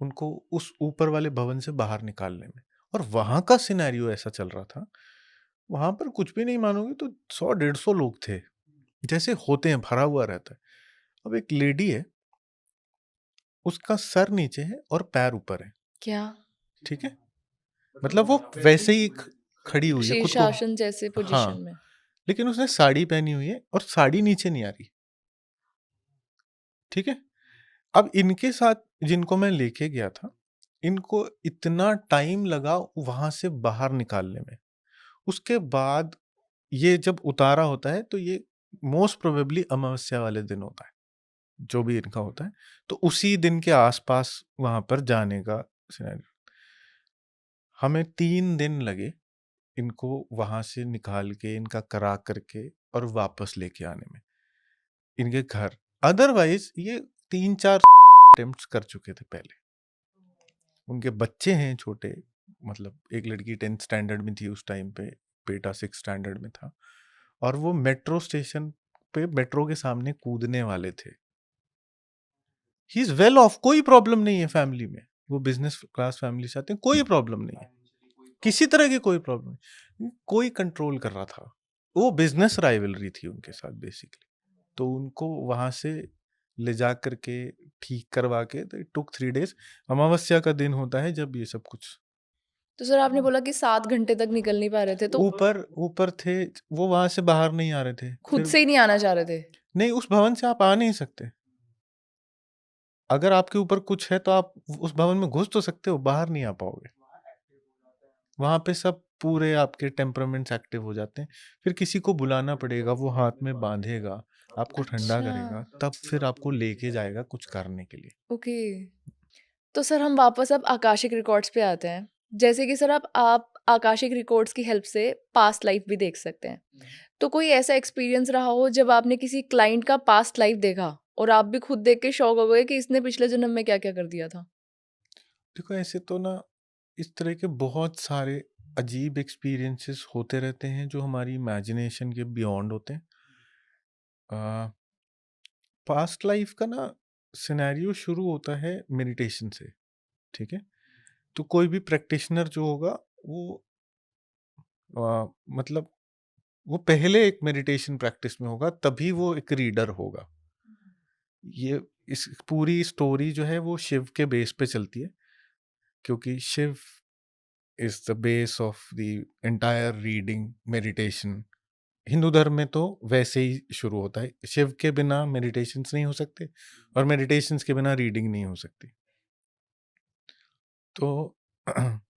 Speaker 1: उनको उस ऊपर वाले भवन से बाहर निकालने में। और वहाँ का सिनेरियो ऐसा चल रहा था, वहाँ पर कुछ भी नहीं मानोगे तो 100-150 लोग थे, जैसे होते हैं, भरा हुआ रहता है। अब एक लेडी है, उसका सर नीचे है और पैर ऊपर है,
Speaker 3: क्या?
Speaker 1: ठीक है? मतलब वो वैसे ही खड़ी हुई है खुद को।
Speaker 3: शीर्षासन जैसे पोजीशन
Speaker 1: हाँ,
Speaker 3: में?
Speaker 1: लेकिन उसने साड़ी पहनी हुई है और साड़ी नीचे नहीं आ रही, ठीक है? अब इनके साथ जिनको मैं लेके गया था, इनको इतना टाइम लगा वहाँ से बाहर निकालने में। उसके बाद ये जब उतारा होता है तो ये मोस्ट प्रोबेबली अमावस्या वाले दिन होता है, जो भी इनका होता है। तो उसी दिन के आसपास वहाँ पर जाने का सिनेरियो। हमें 3 दिन लगे इनको वहाँ से निकाल के, इनका करा करके और वापस लेके आने में, इनके घर। अदरवाइज़ ये 3-4 अटेम्प्ट्स कर चुके थे पहले। उनके बच्चे हैं छोटे, मतलब एक लड़की 10th स्टैंडर्ड में थी उस टाइम पे, बेटा 6th स्टैंडर्ड में था, और वो मेट्रो स्टेशन पे मेट्रो के सामने कूदने वाले थे। ही इज वेल ऑफ, कोई प्रॉब्लम नहीं है फैमिली में, वो बिजनेस क्लास फैमिली से आते हैं, कोई प्रॉब्लम नहीं है, किसी तरह की कोई प्रॉब्लम नहीं, कोई कंट्रोल कर रहा था। वो बिजनेस राइवलरी थी उनके साथ बेसिकली। तो उनको वहां से ले जा करके ठीक करवा के, तो इट टुक 3 days। अमावस्या का दिन होता है जब ये सब कुछ।
Speaker 3: तो सर आपने बोला कि 7 घंटे तक निकल नहीं पा रहे थे, तो
Speaker 1: ऊपर ऊपर थे वो, वहां से बाहर नहीं आ रहे थे
Speaker 3: खुद
Speaker 1: फिर।
Speaker 3: से ही नहीं आना चाह रहे थे?
Speaker 1: नहीं, उस भवन से आप आ नहीं सकते। अगर आपके ऊपर कुछ है तो आप उस भवन में घुस तो सकते हो, बाहर नहीं आ पाओगे। वहां पे सब पूरे आपके टेम्परामेंट्स एक्टिव हो जाते हैं। फिर किसी को बुलाना पड़ेगा, वो हाथ में बांधेगा, आपको ठंडा
Speaker 3: अच्छा,
Speaker 1: करेगा, तब फिर आपको लेके जाएगा कुछ करने के लिए।
Speaker 3: ओके। तो सर हम वापस अब आकाशिक रिकॉर्ड्स पे आते हैं। जैसे कि सर आप आकाशिक रिकॉर्ड्स की हेल्प से पास्ट लाइफ भी देख सकते हैं। तो कोई ऐसा एक्सपीरियंस रहा हो जब आपने किसी क्लाइंट का पास्ट लाइफ देखा और आप भी खुद देख के शॉक हो गए कि इसने पिछले जन्म में क्या-क्या कर दिया था?
Speaker 1: देखो, ऐसे तो ना इस तरह के बहुत सारे अजीब एक्सपीरियंसेस होते रहते हैं जो हमारी इमेजिनेशन के बियॉन्ड होते हैं। पास्ट लाइफ का ना सिनेरियो शुरू होता है मेडिटेशन से, ठीक है? तो कोई भी प्रैक्टिशनर जो होगा वो मतलब वो पहले एक मेडिटेशन प्रैक्टिस में होगा, तभी वो एक रीडर होगा। ये इस पूरी स्टोरी जो है वो शिव के बेस पे चलती है, क्योंकि Shiva is the base of the entire reading meditation. Hindu धर्म में तो वैसे ही शुरू होता है, शिव के बिना मेडिटेशंस नहीं हो सकते और मेडिटेशंस के बिना रीडिंग नहीं हो सकती। तो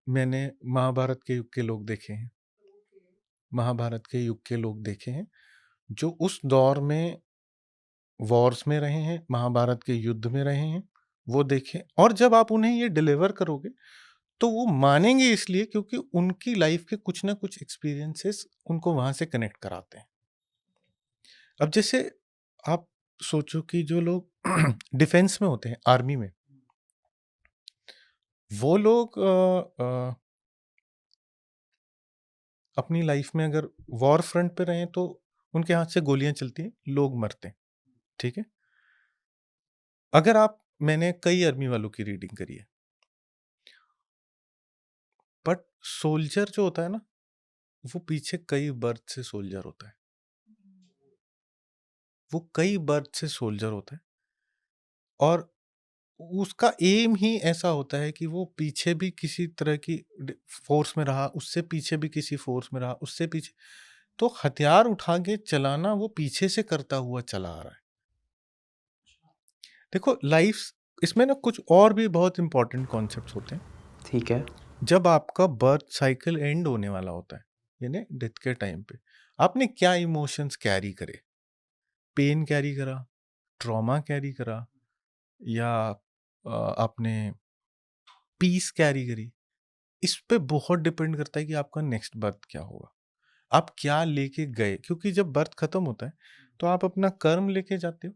Speaker 1: मैंने महाभारत के युग के लोग देखे हैं, महाभारत के युग के लोग देखे हैं जो उस दौर में वॉर्स में रहे हैं, महाभारत के युद्ध में रहे हैं, वो देखें। और जब आप उन्हें ये डिलीवर करोगे तो वो मानेंगे, इसलिए क्योंकि उनकी लाइफ के कुछ ना कुछ एक्सपीरियंसेस उनको वहां से कनेक्ट कराते हैं। अब जैसे आप सोचो कि जो लोग डिफेंस में होते हैं, आर्मी में, वो लोग अपनी लाइफ में अगर वॉर फ्रंट पे रहे तो उनके हाथ से गोलियां चलती हैं, लोग मरते हैं, ठीक है? अगर आप मैंने कई आर्मी वालों की रीडिंग करी है, बट सोल्जर जो होता है ना, वो पीछे कई बर्थ से सोल्जर होता है, वो कई बर्थ से सोल्जर होता है। और उसका एम ही ऐसा होता है कि वो पीछे भी किसी तरह की फोर्स में रहा, उससे पीछे भी किसी फोर्स में रहा, उससे पीछे, तो हथियार उठा के चलाना वो पीछे से करता हुआ चला आ रहा है। देखो, लाइफ इसमें ना कुछ और भी बहुत इंपॉर्टेंट कॉन्सेप्ट्स होते हैं।
Speaker 2: ठीक है।
Speaker 1: जब आपका बर्थ साइकिल एंड होने वाला होता है, यानी डेथ के टाइम पे, आपने क्या इमोशंस कैरी करे? पेन कैरी करा, ट्रॉमा कैरी करा, या आपने पीस कैरी करी, इस पे बहुत डिपेंड करता है कि आपका नेक्स्ट बर्थ क्या होगा, आप क्या लेके गए। क्योंकि जब बर्थ खत्म होता है तो आप अपना कर्म लेके जाते हो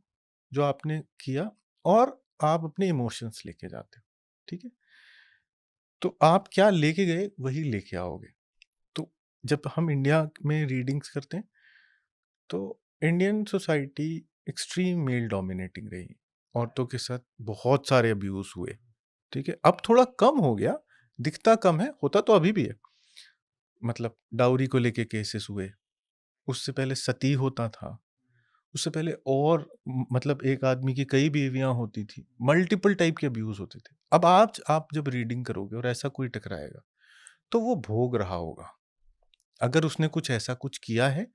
Speaker 1: जो आपने किया, और आप अपने इमोशंस लेके जाते हो, ठीक है। तो आप क्या लेके गए वही लेके आओगे। तो जब हम इंडिया में रीडिंग्स करते हैं तो Indian society extreme male dominating रही, औरतों के साथ बहुत सारे अब्यूज हुए, ठीक है। अब थोड़ा कम हो गया, दिखता कम है, होता तो अभी भी है। मतलब डाउरी को लेके केसेस हुए, उससे पहले सती होता था, उससे पहले और मतलब एक आदमी की कई बीवियां होती थी, मल्टीपल टाइप के अब्यूज होते थे। अब आप जब रीडिंग करोगे और ऐसा कोई टकराएगा तो वो भोग रहा होगा, अगर उसने कुछ ऐसा कुछ किया है।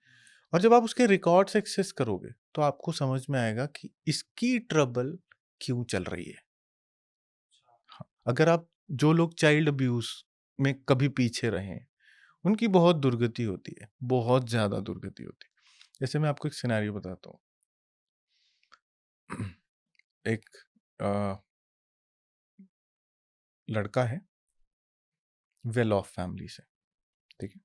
Speaker 1: और जब आप उसके रिकॉर्ड्स एक्सेस करोगे तो आपको समझ में आएगा कि इसकी ट्रबल क्यों चल रही है। हाँ, अगर आप जो लोग चाइल्ड अब्यूज में कभी पीछे रहे हैं उनकी बहुत दुर्गति होती है, बहुत ज्यादा दुर्गति होती है। जैसे मैं आपको एक सिनेरियो बताता हूँ। एक अ, लड़का है वेल ऑफ फैमिली से, ठीक है।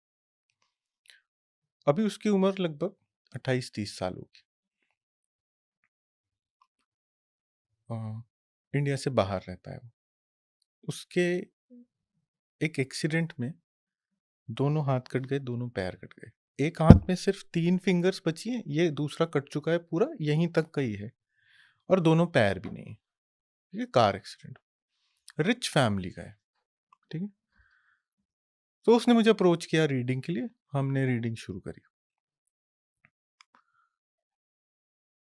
Speaker 1: अभी उसकी उम्र लगभग 28-30 साल होगी। इंडिया से बाहर रहता है वो। उसके एक एक्सीडेंट में दोनों हाथ कट गए, दोनों पैर कट गए। एक हाथ में सिर्फ 3 फिंगर्स बची हैं, ये दूसरा कट चुका है पूरा, यहीं तक का ही है, और दोनों पैर भी नहीं है। ये कार एक्सीडेंट, रिच फैमिली का है, ठीक है। तो उसने मुझे अप्रोच किया रीडिंग के लिए, हमने रीडिंग शुरू करी।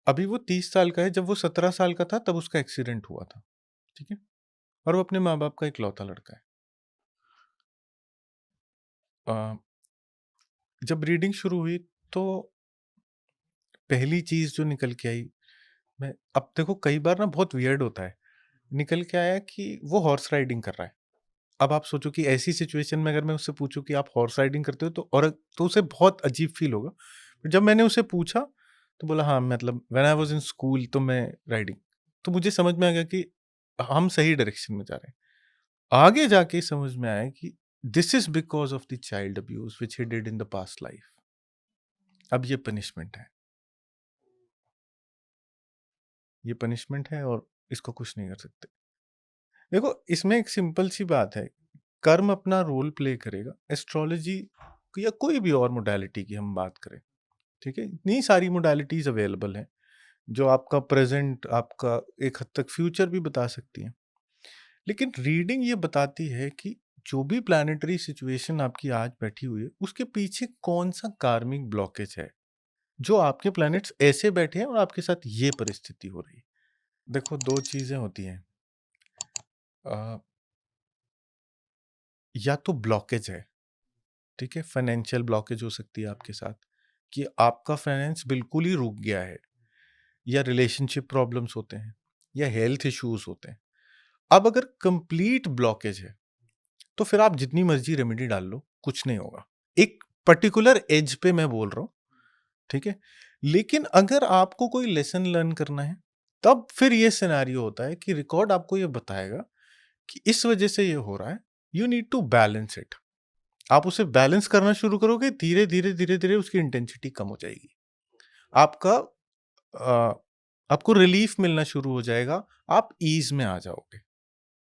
Speaker 1: अभी वो 30 साल का है, जब वो 17 साल का था तब उसका एक्सीडेंट हुआ था, ठीक है। और वो अपने माँ बाप का इकलौता लड़का है। अ, जब रीडिंग शुरू हुई तो पहली चीज जो निकल के आई, मैं अब देखो कई बार ना बहुत वियर्ड होता है, निकल के आया कि वो हॉर्स राइडिंग कर रहा है। अब आप सोचो कि ऐसी सिचुएशन में अगर मैं उससे पूछूं कि आप हॉर्स राइडिंग करते हो तो उसे बहुत अजीब फील होगा। जब मैंने उसे पूछा तो बोला हाँ, मतलब when I was in school तो मैं राइडिंग। तो मुझे समझ में आ गया कि हम सही डायरेक्शन में जा रहे हैं। आगे जाके समझ में आया कि this is because of the child abuse which he did in the past life. अब ये पनिशमेंट है, ये पनिशमेंट है और इसको कुछ नहीं कर सकते। देखो इसमें एक सिंपल सी बात है, कर्म अपना रोल प्ले करेगा। एस्ट्रोलॉजी या कोई भी और मोडालिटी की हम बात करें, ठीक है, इतनी सारी मोडालिटीज अवेलेबल हैं जो आपका प्रेजेंट, आपका एक हद तक फ्यूचर भी बता सकती हैं। लेकिन रीडिंग ये बताती है कि जो भी प्लानिटरी सिचुएशन आपकी आज बैठी हुई है उसके पीछे कौन सा कार्मिक ब्लॉकेज है जो आपके प्लैनेट्स ऐसे बैठे हैं और आपके साथ ये परिस्थिति हो रही है। देखो दो चीजें होती हैं, अ, या तो ब्लॉकेज है, ठीक है, फाइनेंशियल ब्लॉकेज हो सकती है आपके साथ कि आपका फाइनेंस बिल्कुल ही रुक गया है, या रिलेशनशिप प्रॉब्लम्स होते हैं, या हेल्थ इश्यूज होते हैं। अब अगर कंप्लीट ब्लॉकेज है तो फिर आप जितनी मर्जी रेमेडी डाल लो कुछ नहीं होगा, एक पर्टिकुलर एज पे मैं बोल रहा हूं, ठीक है। लेकिन अगर आपको कोई लेसन लर्न करना है तब फिर ये सिनेरियो होता है कि रिकॉर्ड आपको ये बताएगा कि इस वजह से ये हो रहा है, you need to balance it. आप उसे बैलेंस करना शुरू करोगे, धीरे धीरे धीरे धीरे उसकी इंटेंसिटी कम हो जाएगी, आपका आपको रिलीफ मिलना शुरू हो जाएगा, आप ईज में आ जाओगे।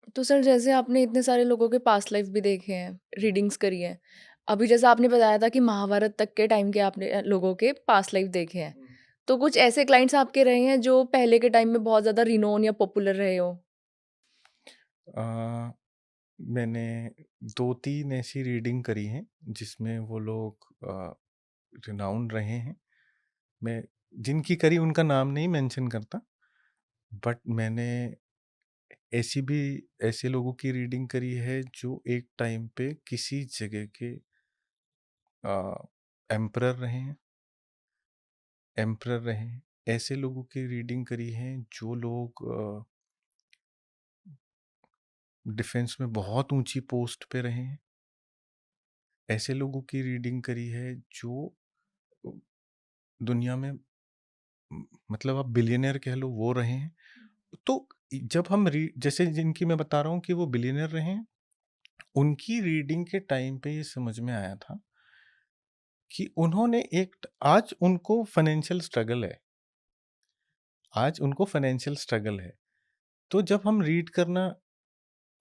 Speaker 3: तो सर जैसे आपने इतने सारे लोगों के पास्ट लाइफ भी देखे हैं, रीडिंग्स करी हैं। अभी जैसा आपने बताया था कि महाभारत तक के टाइम के आपने लोगों के पास्ट लाइफ देखे हैं। तो कुछ ऐसे क्लाइंट्स आपके रहे हैं जो पहले के टाइम में बहुत ज़्यादा रिनोन या पॉपुलर रहे हो?
Speaker 1: अ, मैंने 2-3 ऐसी रीडिंग करी हैं जिसमें वो लोग रिनाउंड रहे हैं। मैं जिनकी करी उनका नाम नहीं मेंशन करता, बट मैंने ऐसे लोगों की रीडिंग करी है जो एक टाइम पे किसी जगह के एम्परर रहे हैं, एम्परर रहे हैं। ऐसे लोगों की रीडिंग करी है जो लोग डिफेंस में बहुत ऊंची पोस्ट पे रहे हैं। ऐसे लोगों की रीडिंग करी है जो दुनिया में मतलब आप बिलियनर कह लो वो रहे हैं। तो जब हम जैसे जिनकी मैं बता रहा हूँ कि वो बिलियनर रहे हैं, उनकी रीडिंग के टाइम पे ये समझ में आया था कि उन्होंने आज उनको फाइनेंशियल स्ट्रगल है, आज उनको फाइनेंशियल स्ट्रगल है। तो जब हम रीड करना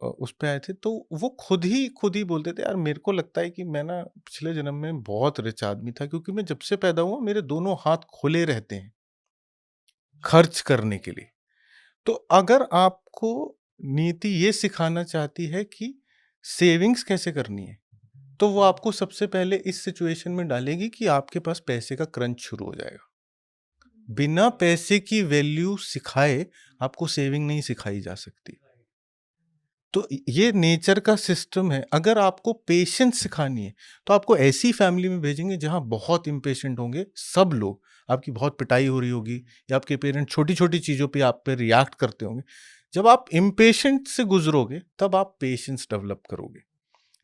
Speaker 1: उस पे आए थे, तो वो खुद ही बोलते थे, यार मेरे को लगता है कि मैं ना पिछले जन्म में बहुत रिच आदमी था, क्योंकि मैं जब से पैदा हुआ मेरे दोनों हाथ खुले रहते हैं खर्च करने के लिए। तो अगर आपको नीति ये सिखाना चाहती है कि सेविंग्स कैसे करनी है, तो वो आपको सबसे पहले इस सिचुएशन में डालेगी कि आपके पास पैसे का क्रंच शुरू हो जाएगा। बिना पैसे की वैल्यू सिखाए आपको सेविंग नहीं सिखाई जा सकती। तो ये नेचर का सिस्टम है। अगर आपको पेशेंस सिखानी है तो आपको ऐसी फैमिली में भेजेंगे जहां बहुत इम्पेशेंट होंगे सब लोग, आपकी बहुत पिटाई हो रही होगी या आपके पेरेंट छोटी छोटी चीज़ों पे आप पे रिएक्ट करते होंगे। जब आप इम्पेशेंट से गुजरोगे तब आप पेशेंस डेवलप करोगे,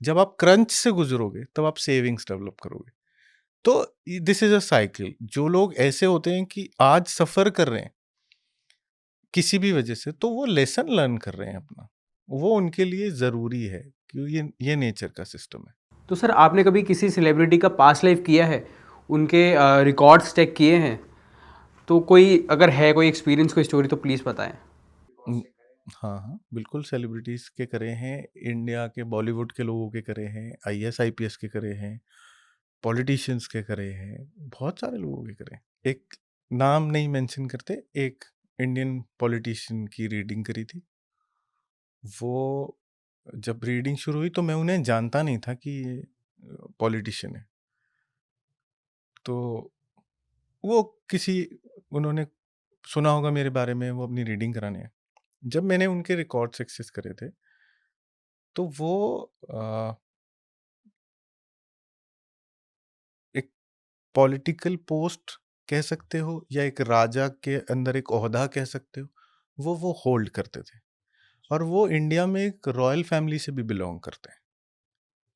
Speaker 1: जब आप क्रंच से गुजरोगे तब आप सेविंग्स डेवलप करोगे। तो दिस इज अ साइकिल। जो लोग ऐसे होते हैं कि आज सफ़र कर रहे हैं किसी भी वजह से, तो वो लेसन लर्न कर रहे हैं अपना, वो उनके लिए ज़रूरी है, क्योंकि ये नेचर का सिस्टम है।
Speaker 2: तो सर आपने कभी किसी सेलिब्रिटी का पास्ट लाइफ किया है, उनके रिकॉर्ड्स चेक किए हैं? तो कोई अगर है कोई एक्सपीरियंस, कोई स्टोरी तो प्लीज़ बताएं।
Speaker 1: न- हाँ हाँ बिल्कुल, सेलिब्रिटीज़ के करे हैं, इंडिया के बॉलीवुड के लोगों के करे हैं, आईएएस आईपीएस के करे हैं, पॉलिटिशियंस के करे हैं, बहुत सारे लोगों के करे हैं। एक नाम नहीं मेंशन करते, एक इंडियन पॉलिटिशियन की रीडिंग करी थी। वो जब रीडिंग शुरू हुई तो मैं उन्हें जानता नहीं था कि ये पॉलिटिशियन है। तो वो किसी उन्होंने सुना होगा मेरे बारे में, वो अपनी रीडिंग कराने हैं। जब मैंने उनके रिकॉर्ड्स एक्सेस करे थे तो वो एक पॉलिटिकल पोस्ट कह सकते हो या एक राजा के अंदर एक ओहदा कह सकते हो, वो होल्ड करते थे। और वो इंडिया में एक रॉयल फैमिली से भी बिलोंग करते हैं,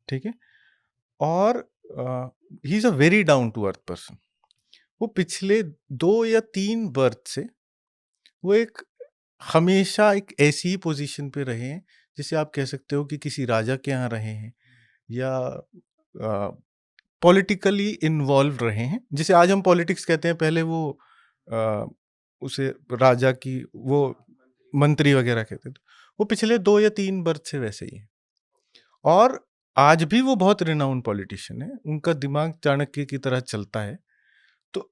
Speaker 1: ठीक है। और he is a very down to earth person. वो पिछले 2 या 3 बर्थ से वो एक हमेशा एक ऐसी ही पोजीशन पे रहे हैं, जिसे आप कह सकते हो कि किसी राजा के यहाँ रहे हैं या पॉलिटिकली इन्वॉल्व रहे हैं, जिसे आज हम पॉलिटिक्स कहते हैं। पहले वो आ, उसे राजा की वो मंत्री वगैरह कहते थे। वो पिछले 2 या 3 बर्थ से वैसे ही है। और आज भी वो बहुत रिनाउंड पॉलिटिशियन है, उनका दिमाग चाणक्य की तरह चलता है। तो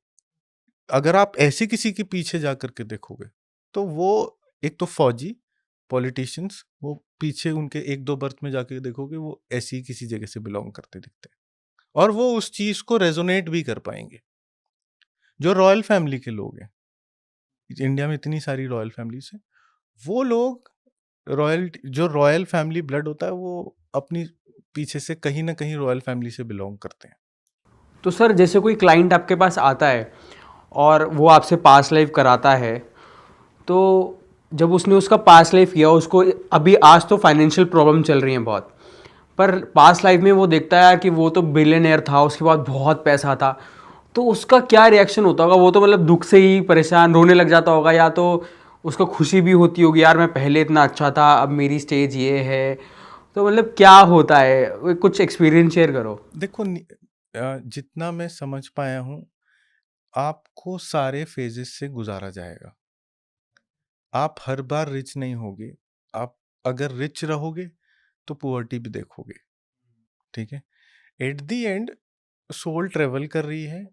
Speaker 1: अगर आप ऐसे किसी के पीछे जा करके देखोगे तो वो एक तो फौजी पॉलिटिशियंस, वो पीछे उनके 1-2 बर्थ में जाके देखोगे वो ऐसी किसी जगह से बिलोंग करते दिखते हैं, और वो उस चीज को रेजोनेट भी कर पाएंगे। जो रॉयल फैमिली के लोग हैं, इंडिया में इतनी सारी रॉयल फैमिलीज हैं, वो लोग जो रॉयल फैमिली ब्लड होता है वो अपनी पीछे से कहीं ना कहीं रॉयल फैमिली से बिलोंग करते हैं।
Speaker 2: तो सर जैसे कोई क्लाइंट आपके पास आता है और वो आपसे पास्ट लाइफ कराता है, तो जब उसने उसका पास्ट लाइफ किया, उसको अभी आज तो फाइनेंशियल प्रॉब्लम चल रही है बहुत, पर पास्ट लाइफ में वो देखता है कि वो तो बिलियनियर था, उसके बाद बहुत पैसा था, तो उसका क्या रिएक्शन होता होगा? वो तो मतलब दुख से ही परेशान रोने लग जाता होगा, या तो उसको खुशी भी होती होगी, यार मैं पहले इतना अच्छा था, अब मेरी स्टेज ये है। तो मतलब क्या होता है, कुछ एक्सपीरियंस शेयर करो।
Speaker 1: देखो जितना मैं समझ पाया हूँ, आपको सारे फेजेस से गुजारा जाएगा। आप हर बार रिच नहीं होगे। आप अगर रिच रहोगे तो पुअर्टी भी देखोगे, ठीक है। At the end soul travel कर रही है,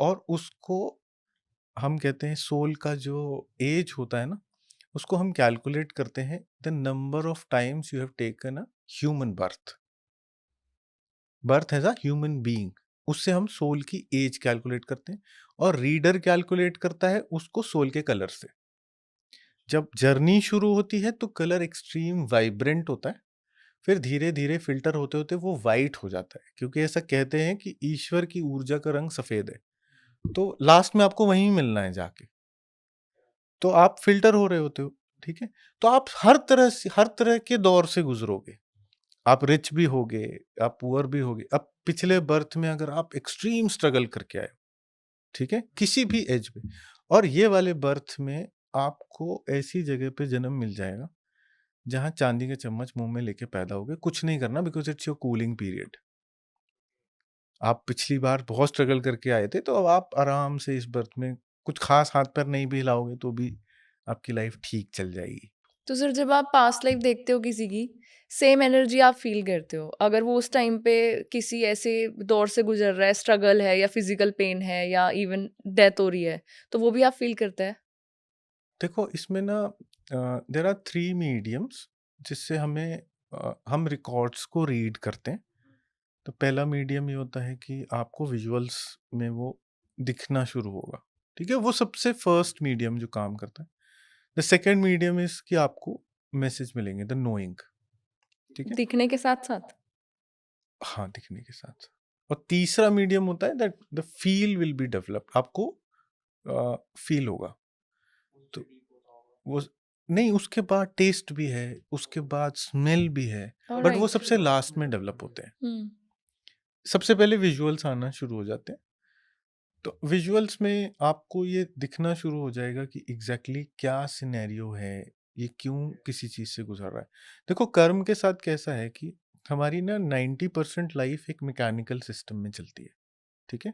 Speaker 1: और उसको हम कहते हैं सोल का जो एज होता है ना, उसको हम कैलकुलेट करते हैं the number of times you have taken a human birth as a human being. उससे हम सोल की एज कैलकुलेट करते हैं, और रीडर कैलकुलेट करता है उसको सोल के कलर से। जब जर्नी शुरू होती है तो कलर एक्सट्रीम वाइब्रेंट होता है, फिर धीरे धीरे फिल्टर होते होते वो वाइट हो जाता है, क्योंकि ऐसा कहते हैं कि ईश्वर की ऊर्जा का रंग सफेद है। तो लास्ट में आपको वहीं मिलना है जाके, तो आप फिल्टर हो रहे होते हो, ठीक है। तो आप हर तरह के दौर से गुजरोगे। आप रिच भी होगे, आप पुअर भी होगे। अब पिछले बर्थ में अगर आप एक्सट्रीम स्ट्रगल करके आए हो, ठीक है, किसी भी एज पे, और ये वाले बर्थ में आपको ऐसी जगह पे जन्म मिल जाएगा जहाँ चांदी का चम्मच मुंह में लेके पैदा हो गए, कुछ नहीं करना, because it's your cooling period. आप पिछली बार बहुत स्ट्रगल करके आए थे, तो अब आप आराम से इस बर्थ में कुछ खास हाथ पैर नहीं भी हिलाओगे तो भी आपकी लाइफ ठीक चल जाएगी।
Speaker 3: तो सर जब आप पास्ट लाइफ देखते हो किसी की, सेम एनर्जी आप फील करते हो? अगर वो उस टाइम पे किसी ऐसे दौर से गुजर रहा है, स्ट्रगल है या फिजिकल पेन है या इवन डेथ हो रही है, तो वो भी आप फील करते हैं?
Speaker 1: देखो, इसमें ना देर आर 3 मीडियम्स जिससे हम रिकॉर्ड्स को रीड करते हैं। तो पहला मीडियम ये होता है कि आपको विजुअल्स में वो दिखना शुरू होगा, ठीक है? वो सबसे फर्स्ट मीडियम जो काम करता है। द सेकेंड मीडियम इज कि आपको मैसेज मिलेंगे, द नोइंग, ठीक है?
Speaker 3: दिखने के साथ-साथ?
Speaker 1: हाँ, दिखने के साथ। और तीसरा मीडियम होता है that the feel will be developed, आपको फील होगा। तो वो नहीं, उसके बाद टेस्ट भी है, उसके बाद स्मेल भी है, बट वो
Speaker 3: ऑलराइट।
Speaker 1: सबसे लास्ट में डेवलप होते हैं।
Speaker 3: हुँ।
Speaker 1: सबसे पहले विजुअल्स आना शुरू हो जाते हैं। तो विजुअल्स में आपको ये दिखना शुरू हो जाएगा कि एग्जैक्टली क्या सिनेरियो है, ये क्यों किसी चीज से गुजर रहा है। देखो, कर्म के साथ कैसा है कि हमारी ना 90% लाइफ एक मैकेनिकल सिस्टम में चलती है, ठीक है?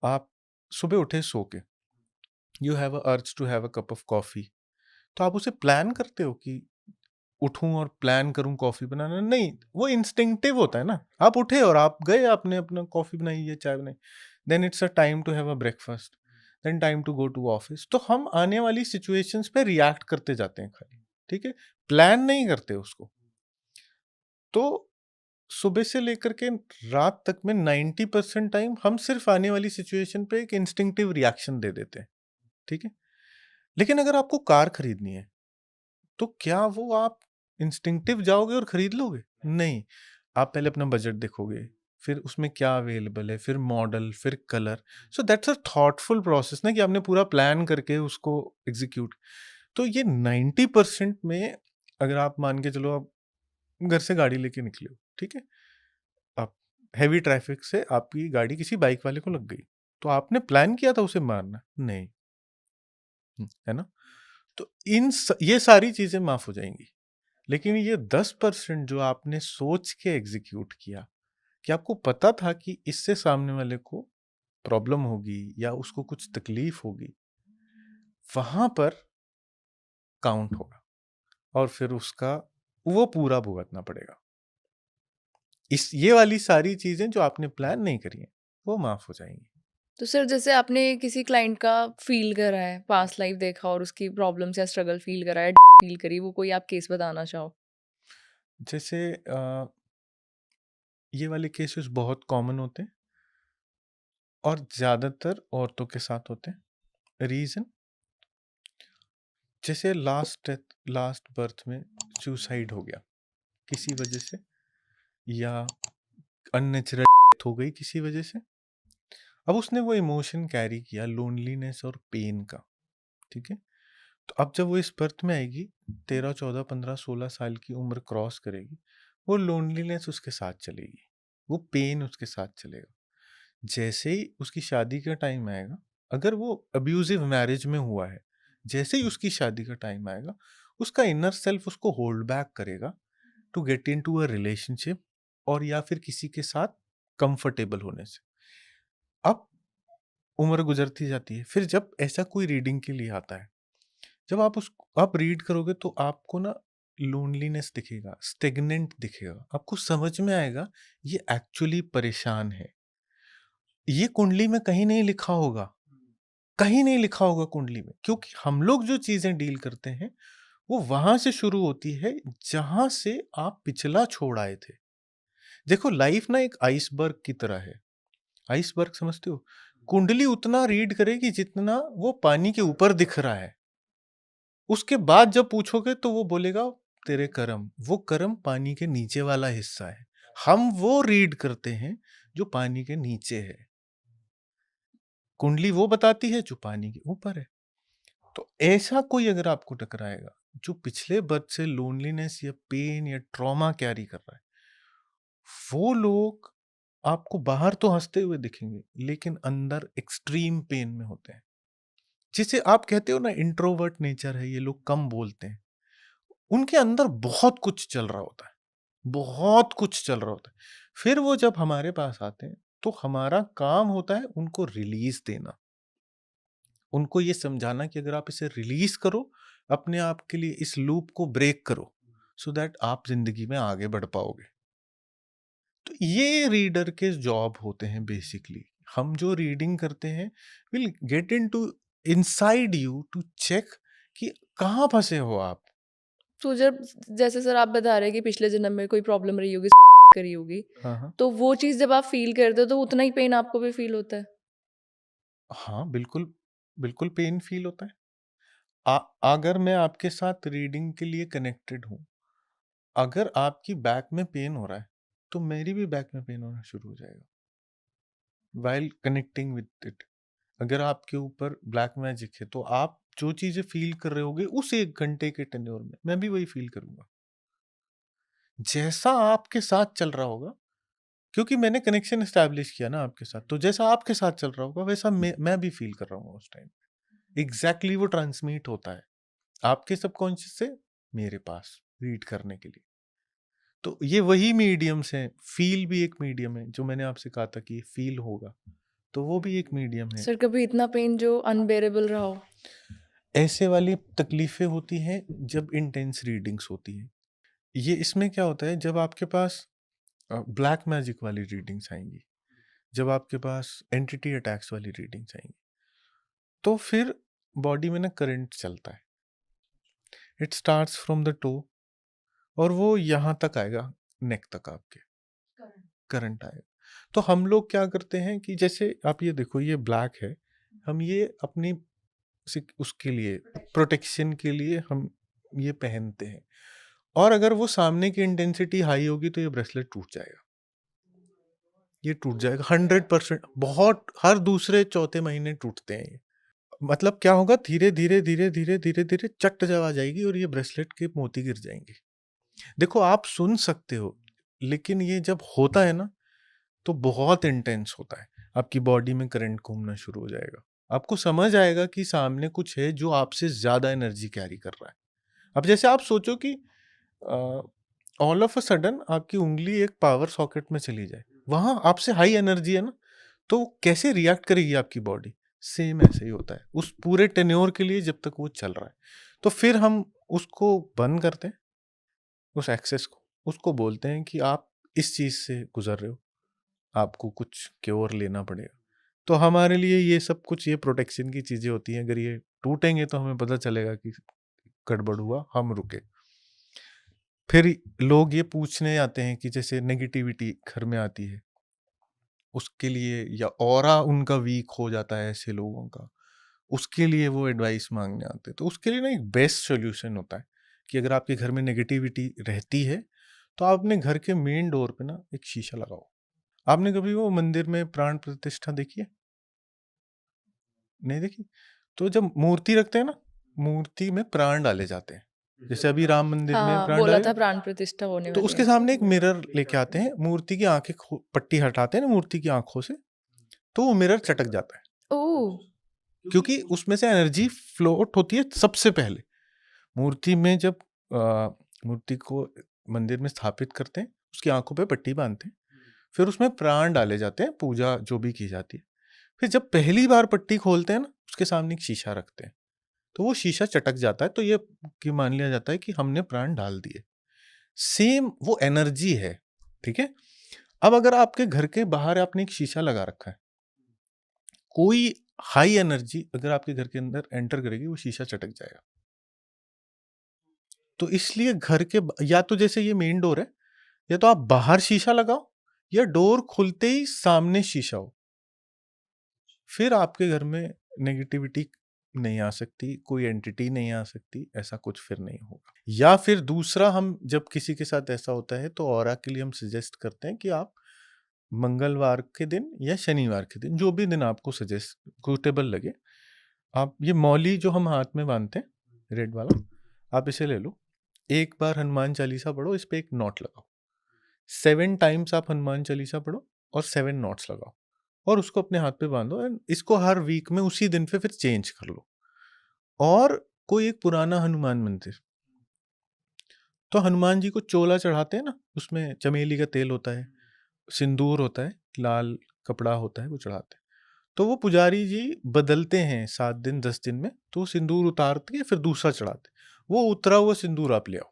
Speaker 1: आप सुबह उठे सो के, you have a urge to have a cup of coffee, तो आप उसे प्लान करते हो कि उठूं और प्लान करूं कॉफी बनाना? नहीं, वो इंस्टिंक्टिव होता है ना। आप उठे और आप गए, आपने अपना कॉफी बनाई या चाय बनाई, then it's a time to have a breakfast, then time to go to office. तो हम आने वाली सिचुएशंस पे रिएक्ट करते जाते हैं खाली, ठीक है? प्लान नहीं करते उसको। तो सुबह से लेकर के रात तक में 90% टाइम हम सिर्फ आने वाली सिचुएशन पे एक इंस्टिंक्टिव रिएक्शन दे देते हैं, ठीक है? लेकिन अगर आपको कार खरीदनी है, तो क्या वो आप इंस्टिंक्टिव जाओगे और खरीद लोगे? नहीं, आप पहले अपना बजट देखोगे, फिर उसमें क्या अवेलेबल है, फिर मॉडल, फिर colour. So that's a thoughtful process ना, कि आपने पूरा प्लान करके उसको एग्जीक्यूट। तो ये 90% में, अगर आप मान के चलो, आप घर से गाड़ी लेके निकले हो, ठीक है? आप हैवी ट्रैफिक से आपकी गाड़ी किसी बाइक वाले को लग गई, तो आपने प्लान किया था उसे मारना? नहीं। है ना? तो ये सारी चीजें माफ हो जाएंगी। लेकिन ये 10% जो आपने सोच के एग्जीक्यूट किया, कि आपको पता था कि इससे सामने वाले को प्रॉब्लम होगी या उसको कुछ तकलीफ होगी, वहां पर काउंट होगा और फिर उसका वो पूरा भुगतना पड़ेगा। ये वाली सारी चीजें जो आपने प्लान नहीं करी हैं, वो माफ हो जाएंगी।
Speaker 3: तो सर जैसे आपने किसी क्लाइंट का फ़ील करा है, पास्ट लाइफ देखा और उसकी प्रॉब्लम्स या स्ट्रगल फ़ील करा है, फ़ील करी, वो कोई आप केस बताना चाहो?
Speaker 1: जैसे ये वाले केसेस बहुत कॉमन होते हैं और ज्यादातर औरतों के साथ होते हैं। रीजन, जैसे लास्ट बर्थ में सुसाइड हो गया किसी वजह से, या अननेचुरल डेथ हो गई किसी वजह से। अब उसने वो इमोशन कैरी किया, लोनलीनेस और पेन का, ठीक है? तो अब जब वो इस बर्थ में आएगी, 13, 14, 15, 16 साल की उम्र क्रॉस करेगी, वो लोनलीनेस उसके साथ चलेगी, वो पेन उसके साथ चलेगा। जैसे ही उसकी शादी का टाइम आएगा, अगर वो अब्यूजिव मैरिज में हुआ है, जैसे ही उसकी शादी का टाइम आएगा, उसका इनर सेल्फ उसको होल्ड बैक करेगा to get into a relationship, और या फिर किसी के साथ कंफर्टेबल होने से। अब उम्र गुजरती जाती है, फिर जब ऐसा कोई रीडिंग के लिए आता है, जब आप रीड करोगे तो आपको ना लोनलीनेस दिखेगा, स्टेगनेंट दिखेगा, आपको समझ में आएगा ये एक्चुअली परेशान है। ये कुंडली में कहीं नहीं लिखा होगा, कहीं नहीं लिखा होगा कुंडली में, क्योंकि हम लोग जो चीजें डील करते हैं वो वहां से शुरू होती है जहां से आप पिछला छोड़ आए थे। देखो, लाइफ ना एक आइसबर्ग की तरह है। आइसबर्ग समझते हो? कुंडली उतना रीड करेगी जितना वो पानी के ऊपर दिख रहा है। उसके बाद जब पूछोगे तो वो बोलेगा तेरे कर्म, वो कर्म पानी के नीचे वाला हिस्सा है। हम वो रीड करते हैं जो पानी के नीचे है, कुंडली वो बताती है जो पानी के ऊपर है। तो ऐसा कोई अगर आपको टकराएगा जो पिछले बर्थ से लोनलीनेस या पेन या ट्रॉमा कैरी कर रहा है, वो लोग आपको बाहर तो हंसते हुए दिखेंगे लेकिन अंदर एक्सट्रीम पेन में होते हैं। जैसे आप कहते हो ना इंट्रोवर्ट नेचर है, ये लोग कम बोलते हैं, उनके अंदर बहुत कुछ चल रहा होता है, बहुत कुछ चल रहा होता है। फिर वो जब हमारे पास आते हैं तो हमारा काम होता है उनको रिलीज देना, उनको ये समझाना कि अगर आप इसे रिलीज करो, अपने आप के लिए इस लूप को ब्रेक करो, सो दैट आप जिंदगी में आगे बढ़ पाओगे। तो ये रीडर के जॉब होते हैं बेसिकली। हम जो रीडिंग करते हैं will get into inside you to check कि कहाँ फंसे हो आप।
Speaker 3: तो जब जैसे सर आप बता रहे हैं कि पिछले जन्म में कोई प्रॉब्लम रही होगी करी होगी,
Speaker 1: हाँ हाँ
Speaker 3: तो वो चीज़ जब आप फील करते हो तो उतना ही पेन आपको भी फील होता है?
Speaker 1: हाँ, बिल्कुल बिल्कुल पेन फील होता है। अगर मैं आपके साथ रीडिंग के लिए कनेक्टेड हूँ, अगर आपकी बैक में पेन हो रहा है तो मेरी भी बैक में पेन होना शुरू हो जाएगा वाइल कनेक्टिंग विद इट। अगर आपके ऊपर ब्लैक मैजिक है तो आप जो चीजें फील कर रहे होगे उस 1 घंटे के टेन्योर में मैं भी वही फील करूंगा, जैसा आपके साथ चल रहा होगा। क्योंकि मैंने कनेक्शन एस्टैब्लिश किया ना आपके साथ, तो जैसा आपके साथ चल रहा होगा वैसा मैं भी फील कर रहा हूँ उस टाइम। एग्जैक्टली वो ट्रांसमिट होता है आपके सबकॉन्शियस से मेरे पास रीड करने के लिए। तो ये वही मीडियम्स हैं। फील भी एक मीडियम है, जो मैंने आपसे कहा था कि फील होगा, तो वो भी एक मीडियम है।
Speaker 3: सर कभी इतना पेन जो अनबेरेबल रहा हो?
Speaker 1: ऐसे वाली तकलीफें होती हैं जब इंटेंस रीडिंग्स होती हैं। ये इसमें क्या होता है, जब आपके पास ब्लैक मैजिक वाली रीडिंग्स आएंगी, जब आपके पास एंटिटी अटैक्स वाली रीडिंग्स आएंगी, तो फिर बॉडी में ना करंट चलता है। It starts from the toe और वो यहाँ तक आएगा, नेक तक आपके करंट आएगा। तो हम लोग क्या करते हैं कि जैसे आप ये देखो, ये ब्लैक है, हम ये अपनी उसके लिए प्रोटेक्शन के लिए हम ये पहनते हैं, और अगर वो सामने की इंटेंसिटी हाई होगी तो ये ब्रेसलेट टूट जाएगा, ये टूट जाएगा 100%। बहुत हर दूसरे चौथे महीने टूटते हैं ये। मतलब क्या होगा, धीरे धीरे धीरे धीरे धीरे धीरे चट जब आ जाएगी और ये ब्रेसलेट के मोती गिर जाएंगे। देखो आप सुन सकते हो, लेकिन ये जब होता है ना तो बहुत इंटेंस होता है। आपकी बॉडी में करंट घूमना शुरू हो जाएगा, आपको समझ आएगा कि सामने कुछ है जो आपसे ज्यादा एनर्जी कैरी कर रहा है। अब जैसे आप सोचो कि ऑल ऑफ अ सडन आपकी उंगली एक पावर सॉकेट में चली जाए, वहां आपसे हाई एनर्जी है ना, तो कैसे रिएक्ट करेगी आपकी बॉडी। सेम ऐसे ही होता है उस पूरे टेन्योर के लिए जब तक वो चल रहा है। तो फिर हम उसको बंद करते हैं, उस एक्सेस को, उसको बोलते हैं कि आप इस चीज से गुजर रहे हो, आपको कुछ क्योर लेना पड़ेगा। तो हमारे लिए ये सब कुछ, ये प्रोटेक्शन की चीजें होती हैं। अगर ये टूटेंगे तो हमें पता चलेगा कि गड़बड़ हुआ, हम रुके। फिर लोग ये पूछने आते हैं कि जैसे नेगेटिविटी घर में आती है उसके लिए, या ऑरा उनका वीक हो जाता है ऐसे लोगों का, उसके लिए वो एडवाइस मांगने आते हैं। तो उसके लिए ना एक बेस्ट सोल्यूशन होता है कि अगर आपके घर में नेगेटिविटी रहती है तो आप अपने घर के मेन डोर पे ना एक शीशा लगाओ। आपने कभी वो मंदिर में प्राण प्रतिष्ठा देखी है? नहीं देखी? तो जब मूर्ति रखते हैं ना, मूर्ति में प्राण डाले जाते हैं, जैसे अभी राम मंदिर में
Speaker 3: हाँ,
Speaker 1: प्राण
Speaker 3: बोला
Speaker 1: डाले,
Speaker 3: था प्राण प्रतिष्ठा होने
Speaker 1: तो
Speaker 3: वाली
Speaker 1: उसके
Speaker 3: है।
Speaker 1: सामने एक मिरर लेके आते हैं, मूर्ति की आंखें पट्टी हटाते हैं ना मूर्ति की आंखों से, तो वो मिरर चटक जाता है,
Speaker 3: ओह!
Speaker 1: क्योंकि उसमें से एनर्जी फ्लोट होती है सबसे पहले। मूर्ति में जब मूर्ति को मंदिर में स्थापित करते हैं, उसकी आंखों पे पट्टी बांधते हैं, फिर उसमें प्राण डाले जाते हैं, पूजा जो भी की जाती है। फिर जब पहली बार पट्टी खोलते हैं ना, उसके सामने एक शीशा रखते हैं, तो वो शीशा चटक जाता है, तो ये कि मान लिया जाता है कि हमने प्राण डाल दिए। सेम वो एनर्जी है, ठीक है। अब अगर आपके घर के बाहर आपने एक शीशा लगा रखा है, कोई हाई एनर्जी अगर आपके घर के अंदर एंटर करेगी, वो शीशा चटक जाएगा। तो इसलिए घर के या तो जैसे ये मेन डोर है, या तो आप बाहर शीशा लगाओ, या डोर खुलते ही सामने शीशा हो, फिर आपके घर में नेगेटिविटी नहीं आ सकती, कोई एंटिटी नहीं आ सकती, ऐसा कुछ फिर नहीं होगा। या फिर दूसरा, हम जब किसी के साथ ऐसा होता है तो ऑरा के लिए हम सजेस्ट करते हैं कि आप मंगलवार के दिन या शनिवार के दिन, जो भी दिन आपको सजेस्ट सूटेबल लगे, आप ये मौली जो हम हाथ में बांधते हैं रेड वाला, आप इसे ले लो, एक बार हनुमान चालीसा पढ़ो, इस पे एक नोट लगाओ, 7 टाइम्स आप हनुमान चालीसा पढ़ो और 7 नोट्स लगाओ, और उसको अपने हाथ पे बांधो, एंड इसको हर वीक में उसी दिन पे फिर चेंज कर लो। और कोई एक पुराना हनुमान मंदिर। तो हनुमान जी को चोला चढ़ाते हैं ना, उसमें चमेली का तेल होता है, सिंदूर होता है, लाल कपड़ा होता है, वो चढ़ाते हैं। तो वो पुजारी जी बदलते हैं 7 दिन 10 दिन में, तो वो सिंदूर उतारते हैं फिर दूसरा चढ़ाते हैं। वो उतरा हुआ सिंदूर आप ले आओ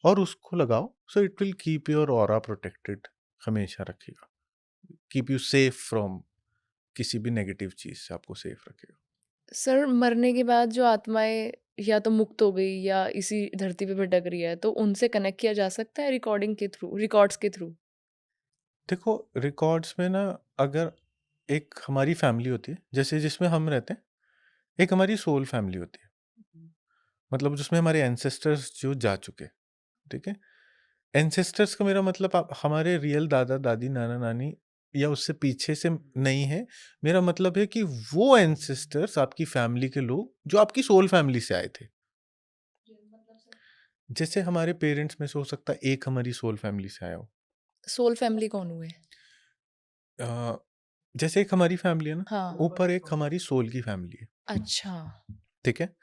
Speaker 1: और उसको लगाओ, so it will keep your aura protected, हमेशा रखेगा, कीप यू सेफ फ्रॉम किसी भी नेगेटिव चीज से आपको सेफ रखेगा।
Speaker 3: सर, मरने के बाद जो आत्माएं या तो मुक्त हो गई या इसी धरती पे भटक रही है, तो उनसे कनेक्ट किया जा सकता है रिकॉर्डिंग के थ्रू, रिकॉर्ड्स के थ्रू?
Speaker 1: देखो रिकॉर्ड्स में ना, अगर एक हमारी फैमिली होती है जैसे जिसमें हम रहते हैं, एक हमारी सोल फैमिली होती है, मतलब जिसमें हमारे एंसेस्टर्स जो जा चुके, ठीक है। एंसेस्टर्स का मेरा मतलब आप हमारे रियल दादा दादी नाना नानी या उससे पीछे से नहीं है। मेरा मतलब है कि वो एंसेस्टर्स आपकी फैमिली के लोग जो आपकी सोल फैमिली से आए थे। जैसे हमारे पेरेंट्स में से हो सकता है एक हमारी सोल फैमिली से आया हो।
Speaker 3: सोल फैमिली कौन हुए?
Speaker 1: अ, जैसे एक हमारी फैमिली है ना,
Speaker 3: हाँ।
Speaker 1: ऊपर एक हमारी सोल की फैमिली है,
Speaker 3: अच्छा।
Speaker 1: ठीक है।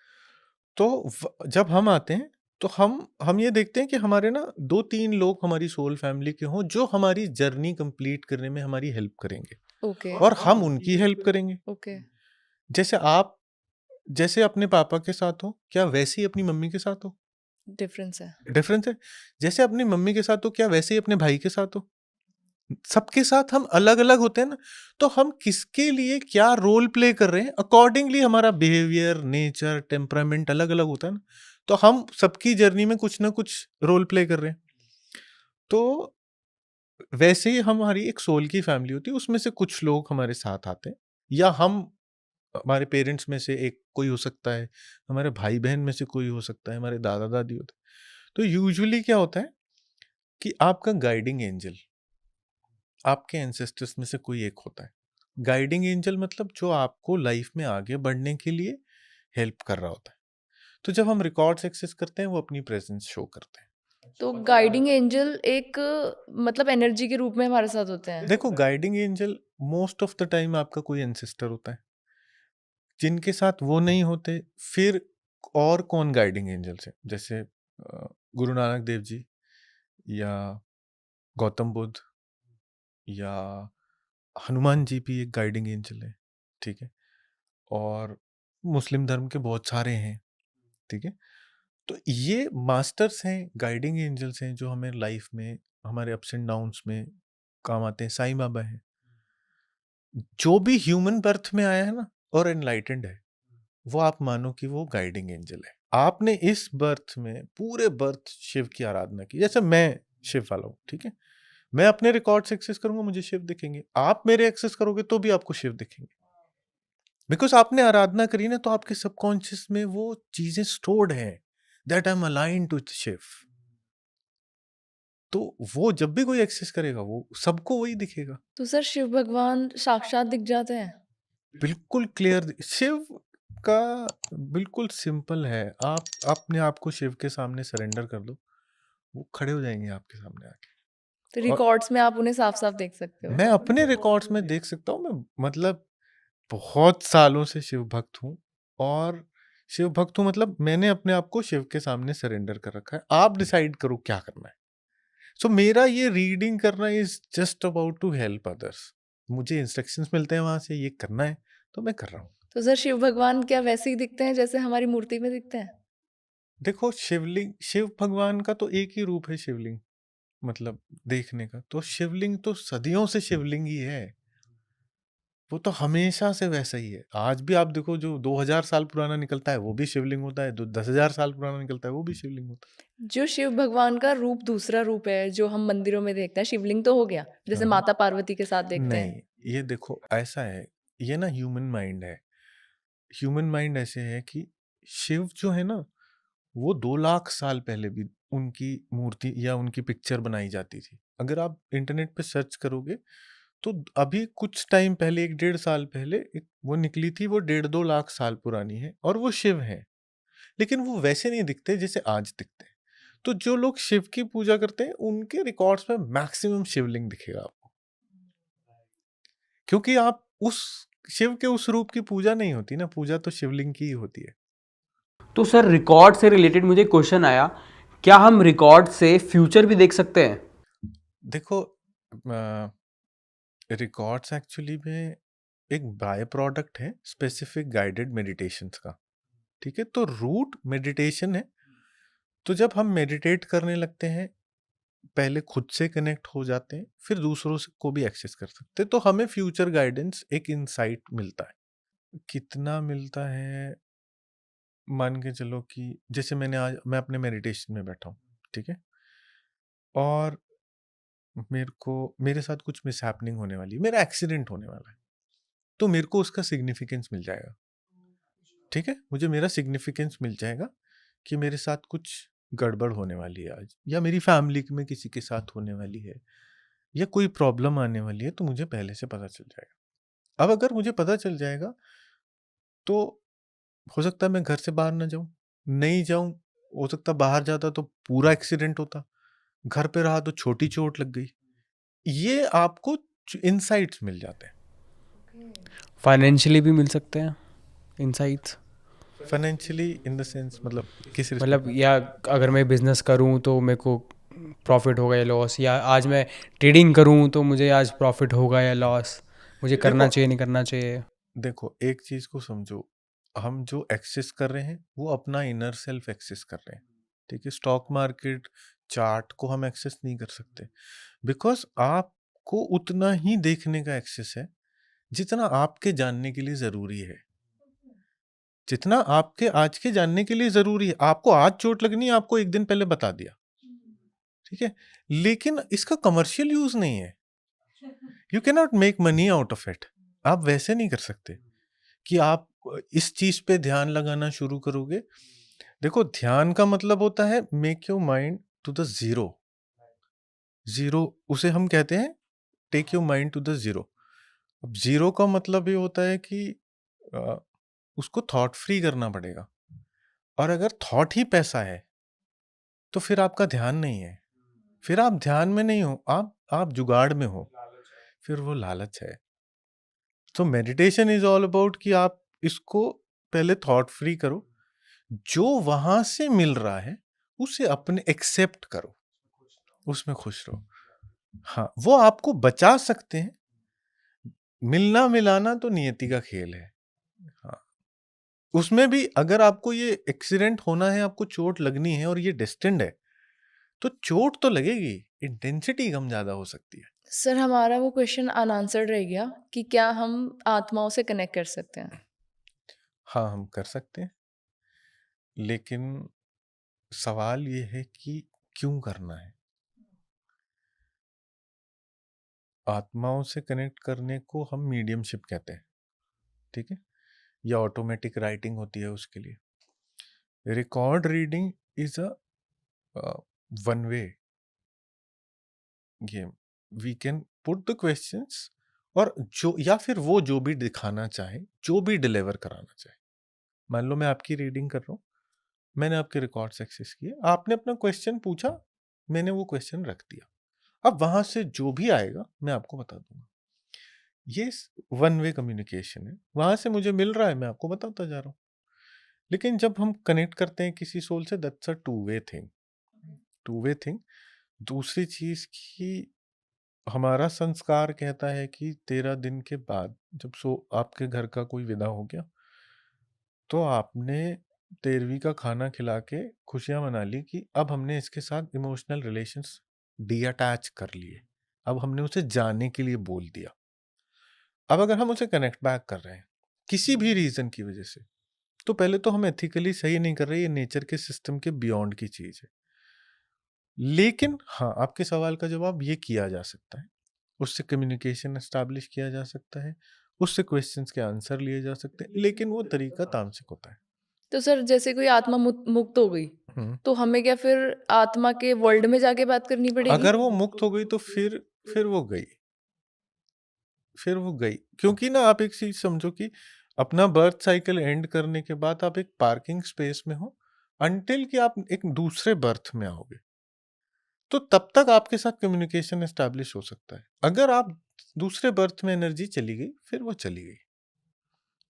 Speaker 1: तो जब हम आते हैं तो हम ये देखते हैं कि हमारे ना 2-3 लोग हमारी सोल फैमिली के हों जो हमारी जर्नी कंप्लीट करने में हमारी हेल्प करेंगे
Speaker 3: ओके।
Speaker 1: और हम उनकी हेल्प करेंगे।
Speaker 3: ओके।
Speaker 1: जैसे आप जैसे अपने पापा के साथ हो, क्या वैसे ही अपनी मम्मी के साथ हो?
Speaker 3: डिफरेंस है।
Speaker 1: डिफरेंस है। जैसे अपनी मम्मी के साथ हो, क्या वैसे ही अपने भाई के साथ हो? सबके साथ हम अलग-अलग होते हैं ना, तो हम किसके लिए क्या रोल प्ले कर रहे हैं, अकॉर्डिंगली हमारा बिहेवियर, नेचर, टेम्परामेंट अलग-अलग होता है ना, तो हम सबकी जर्नी में कुछ ना कुछ रोल प्ले कर रहे हैं। तो वैसे ही हमारी एक सोल की फैमिली होती है, उसमें से कुछ लोग हमारे साथ आते हैं, या हम हमारे पेरेंट्स में से एक कोई हो सकता है, हमारे भाई-बहन में से कोई हो सकता है, हमारे दादा-दादी होते हैं। तो यूजुअली क्या होता है कि आपका गाइडिंग एंजल आपके एंसेस्टर्स में से कोई एक होता है। गाइडिंग एंजल मतलब जो आपको लाइफ में आगे बढ़ने के लिए हेल्प कर रहा होता है। तो जब हम रिकॉर्ड्स एक्सेस करते हैं वो अपनी प्रेजेंस शो करते हैं।
Speaker 3: तो गाइडिंग एंजल एक मतलब एनर्जी के रूप में हमारे साथ होते हैं?
Speaker 1: देखो guiding angel most of the time आपका कोई एंसेस्टर होता है। जिनके साथ वो नहीं होते फिर और कौन गाइडिंग एंजल्स हैं, जैसे गुरु नानक देव जी या गौतम बुद्ध या हनुमान जी भी एक गाइडिंग एंजल है, ठीक है। और मुस्लिम धर्म के बहुत सारे हैं, ठीक है। तो ये मास्टर्स हैं, गाइडिंग एंजल्स हैं जो हमें लाइफ में हमारे अप्स एंड डाउन्स में काम आते हैं। साईं बाबा है, जो भी ह्यूमन बर्थ में आया है ना और एनलाइटेंड है, वो आप मानो कि वो गाइडिंग एंजल है। आपने इस बर्थ में पूरे बर्थ शिव की आराधना की, जैसे मैं शिव वाला हूँ, ठीक है। मैं अपने रिकॉर्ड्स एक्सेस करूंगा, मुझे शिव दिखेंगे। आप मेरे एक्सेस करोगे तो भी आपको शिव दिखेंगे, बिकॉज आपने आराधना करी ना, तो आपके सबकॉन्शियस में वो चीजें स्टोर्ड हैं, that I am align to Shiva. तो वो जब भी कोई एक्सेस करेगा वो सबको वही दिखेगा।
Speaker 3: तो सर, शिव भगवान साक्षात दिख जाते हैं?
Speaker 1: बिल्कुल क्लियर। शिव का बिल्कुल सिंपल है, आप अपने आप को शिव के सामने सरेंडर कर दो, वो खड़े हो जाएंगे आपके सामने आके।
Speaker 3: तो
Speaker 1: और
Speaker 3: रिकॉर्ड्स में आप उन्हें साफ साफ देख सकते हो?
Speaker 1: मैं अपने रिकॉर्ड्स में देख सकता हूँ। मैं मतलब बहुत सालों से शिव भक्त हूँ, और शिव भक्त हूँ मतलब मैंने अपने आप को शिव के सामने सरेंडर कर रखा है। आप डिसाइड करो क्या करना है। सो मेरा ये रीडिंग करना is just about to help others. मुझे इंस्ट्रक्शंस मिलते हैं वहां से, ये करना है तो मैं कर रहा हूँ।
Speaker 3: तो सर, शिव भगवान क्या वैसे ही दिखते हैं जैसे हमारी मूर्ति में दिखते हैं?
Speaker 1: देखो शिवलिंग, शिव भगवान का तो एक ही रूप है शिवलिंग, मतलब देखने का तो शिवलिंग तो सदियों से शिवलिंग ही है, वो तो हमेशा से वैसा ही है। आज भी आप देखो, जो 2000 साल पुराना निकलता है वो भी शिवलिंग होता है, जो 10,000 साल पुराना निकलता है वो भी शिवलिंग होता
Speaker 3: जो शिव भगवान का रूप दूसरा रूप है जो हम मंदिरों में देखते हैं, शिवलिंग तो हो गया, जैसे
Speaker 1: हाँ।
Speaker 3: माता पार्वती के साथ
Speaker 1: है।
Speaker 3: देखते हैं।
Speaker 1: नहीं, ये देखो ऐसा है, ये ना ह्यूमन माइंड है। ह्यूमन माइंड ऐसे है कि शिव जो है ना, वो 2 लाख साल पहले भी उनकी मूर्ति या उनकी पिक्चर बनाई जाती थी। अगर आप इंटरनेट पे सर्च करोगे तो अभी कुछ टाइम पहले, 1-1.5 साल पहले एक वो निकली थी, वो 1.5-2 लाख साल पुरानी है और वो शिव है। लेकिन वो वैसे नहीं दिखते जैसे आज दिखते हैं। तो जो लोग शिव की पूजा करते हैं उनके रिकॉर्ड्स में मैक्सिमम शिवलिंग दिखेगा आपको, क्योंकि आप उस शिव के उस रूप की पूजा नहीं होती ना, पूजा तो शिवलिंग की ही होती है।
Speaker 2: तो सर रिकॉर्ड से रिलेटेड मुझे क्वेश्चन आया, क्या हम रिकॉर्ड से फ्यूचर भी देख सकते हैं?
Speaker 1: देखो, रिकॉर्ड्स एक्चुअली में एक बाय प्रोडक्ट है स्पेसिफिक गाइडेड मेडिटेशंस का। ठीक है, तो रूट मेडिटेशन है। तो जब हम मेडिटेट करने लगते हैं, पहले खुद से कनेक्ट हो जाते हैं, फिर दूसरों से को भी एक्सेस कर सकते हैं, तो हमें फ्यूचर गाइडेंस, एक इंसाइट मिलता है। कितना मिलता है, मान के चलो कि जैसे मैं अपने मेडिटेशन में बैठा हूँ, ठीक है, और मेरे साथ कुछ मिसहैपनिंग होने वाली है, मेरा एक्सीडेंट होने वाला है, तो मेरे को उसका सिग्निफिकेंस मिल जाएगा। ठीक है, मुझे मेरा सिग्निफिकेंस मिल जाएगा कि मेरे साथ कुछ गड़बड़ होने वाली है आज, या मेरी फैमिली में किसी के साथ होने वाली है, या कोई प्रॉब्लम आने वाली है, तो मुझे पहले से पता चल जाएगा। अब अगर मुझे पता चल जाएगा, तो हो सकता है मैं घर से बाहर ना जाऊं, नहीं जाऊं, हो सकता है बाहर जाता तो पूरा एक्सीडेंट होता, घर पे रहा तो छोटी चोट लग गई। ये आपको इनसाइट्स मिल जाते हैं।
Speaker 2: फाइनेंशियली भी मिल सकते हैं insights?
Speaker 1: Financially in the sense, मतलब किस रिस्पेक्ट?
Speaker 2: मतलब या अगर मैं बिजनेस करूं तो मेरे को प्रॉफिट होगा या लॉस, या आज मैं ट्रेडिंग करूं तो मुझे आज प्रॉफिट होगा या लॉस, मुझे करना
Speaker 1: देखो,
Speaker 2: चाहिए नहीं करना चाहिए?
Speaker 1: देखो एक चीज को समझो, हम जो एक्सेस कर रहे हैं वो अपना इनर सेल्फ एक्सेस कर रहे हैं। ठीक है, स्टॉक मार्केट चार्ट को हम एक्सेस नहीं कर सकते, बिकॉज आपको उतना ही देखने का एक्सेस है जितना आपके जानने के लिए जरूरी है। जितना आपके आज के जानने के लिए जरूरी है, आपको आज चोट लगनी है, आपको एक दिन पहले बता दिया। ठीक है, लेकिन इसका कमर्शियल यूज नहीं है। You can not make money out of it. आप वैसे नहीं कर सकते कि आप इस चीज पे ध्यान लगाना शुरू करोगे। देखो, ध्यान का मतलब होता है make your mind to the zero. Zero, उसे हम कहते हैं take your mind to the zero. अब जीरो का मतलब ये होता है कि अ, उसको थॉट फ्री करना पड़ेगा। और अगर थॉट ही पैसा है, तो फिर आपका ध्यान नहीं है, फिर आप ध्यान में नहीं हो, आप जुगाड़ में हो, फिर वो लालच है। तो मेडिटेशन इज ऑल अबाउट कि आप इसको पहले थॉट फ्री करो, जो वहां से मिल रहा है उसे अपने एक्सेप्ट करो, उसमें खुश रहो। हाँ, वो आपको बचा सकते हैं। मिलना मिलाना तो नियति का खेल है। हाँ, उसमें भी अगर आपको ये एक्सीडेंट होना है, आपको चोट लगनी है और ये डेस्टिन्ड है, तो चोट तो लगेगी, इंटेंसिटी कम ज्यादा हो सकती है।
Speaker 3: सर हमारा वो क्वेश्चन अनआंसर्ड रह गया कि क्या हम आत्माओं से कनेक्ट कर सकते हैं?
Speaker 1: हाँ, हम कर सकते हैं, लेकिन सवाल ये है कि क्यों करना है। आत्माओं से कनेक्ट करने को हम मीडियमशिप कहते हैं। ठीक है, या ऑटोमेटिक राइटिंग होती है उसके लिए। Record reading is a one way game. We can put the questions, और जो या फिर वो जो भी दिखाना चाहे, जो भी डिलीवर कराना चाहे। मान लो मैं आपकी रीडिंग कर रहा हूँ, मैंने आपके रिकॉर्ड्स एक्सेस किए, आपने अपना क्वेश्चन पूछा, मैंने वो क्वेश्चन रख दिया। अब वहां से जो भी आएगा मैं आपको बता दूंगा। ये वन वे कम्युनिकेशन है, वहां से मुझे मिल रहा है, मैं आपको बताता जा रहा हूँ। लेकिन जब हम कनेक्ट करते हैं किसी सोल से, that's a two way thing. Two way thing. दूसरी चीज की, हमारा संस्कार कहता है कि 13 दिन के बाद जब आपके घर का कोई विदा हो गया, तो आपने 13वीं का खाना खिला के खुशियां मना ली कि अब हमने इसके साथ इमोशनल रिलेशंस डीअटैच कर लिए, अब हमने उसे जाने के लिए बोल दिया। अब अगर हम उसे कनेक्ट बैक कर रहे हैं किसी भी रीजन की वजह से, तो पहले तो हम एथिकली सही नहीं कर रहे, ये नेचर के सिस्टम के बियॉन्ड की चीज है। लेकिन हाँ, आपके सवाल का जवाब ये किया जा सकता है, उससे कम्युनिकेशन एस्टैब्लिश किया जा सकता है, उससे क्वेश्चंस के आंसर लिए जा सकते हैं, लेकिन वो तरीका तामसिक होता है।
Speaker 3: तो सर जैसे कोई आत्मा मुक्त हो गई,
Speaker 1: हम्म।
Speaker 3: तो हमें क्या फिर आत्मा के वर्ल्ड में जाके बात करनी पड़ेगी?
Speaker 1: अगर वो मुक्त हो गई तो फिर वो गई, फिर वो गई। क्योंकि ना, आप एक चीज समझो कि अपना बर्थ साइकिल एंड करने के बाद आप एक पार्किंग स्पेस में हो, अनटिल कि आप एक दूसरे बर्थ में आओगे, तो तब तक आपके साथ कम्युनिकेशन एस्टैब्लिश हो सकता है। अगर आप दूसरे बर्थ में एनर्जी चली गई, फिर वो चली गई।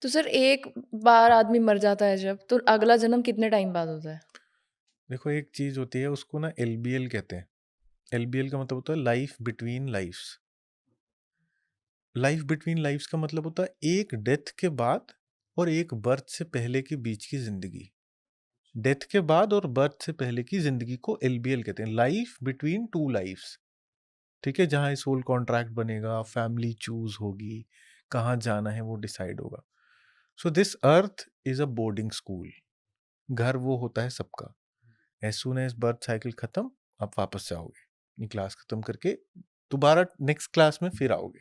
Speaker 3: तो सर एक बार आदमी मर जाता है जब, तो अगला जन्म कितने टाइम बाद होता है?
Speaker 1: देखो एक चीज होती है, उसको ना LBL कहते हैं। LBL का मतलब होता है life between lifes. Life between lifes का मतलब होता है एक डेथ के बाद और एक बर्थ से पहले के बीच की जिंदगी। डेथ के बाद और बर्थ से पहले की जिंदगी को LBL कहते हैं, लाइफ बिटवीन टू लाइफ्स। ठीक है, जहाँ सोल कॉन्ट्रैक्ट बनेगा, फैमिली चूज होगी, कहाँ जाना है वो डिसाइड होगा। So this earth is a boarding school. घर वो होता है सबका। As soon as birth cycle खत्म, आप वापस जाओगे, ये क्लास खत्म करके दोबारा नेक्स्ट क्लास में फिर आओगे।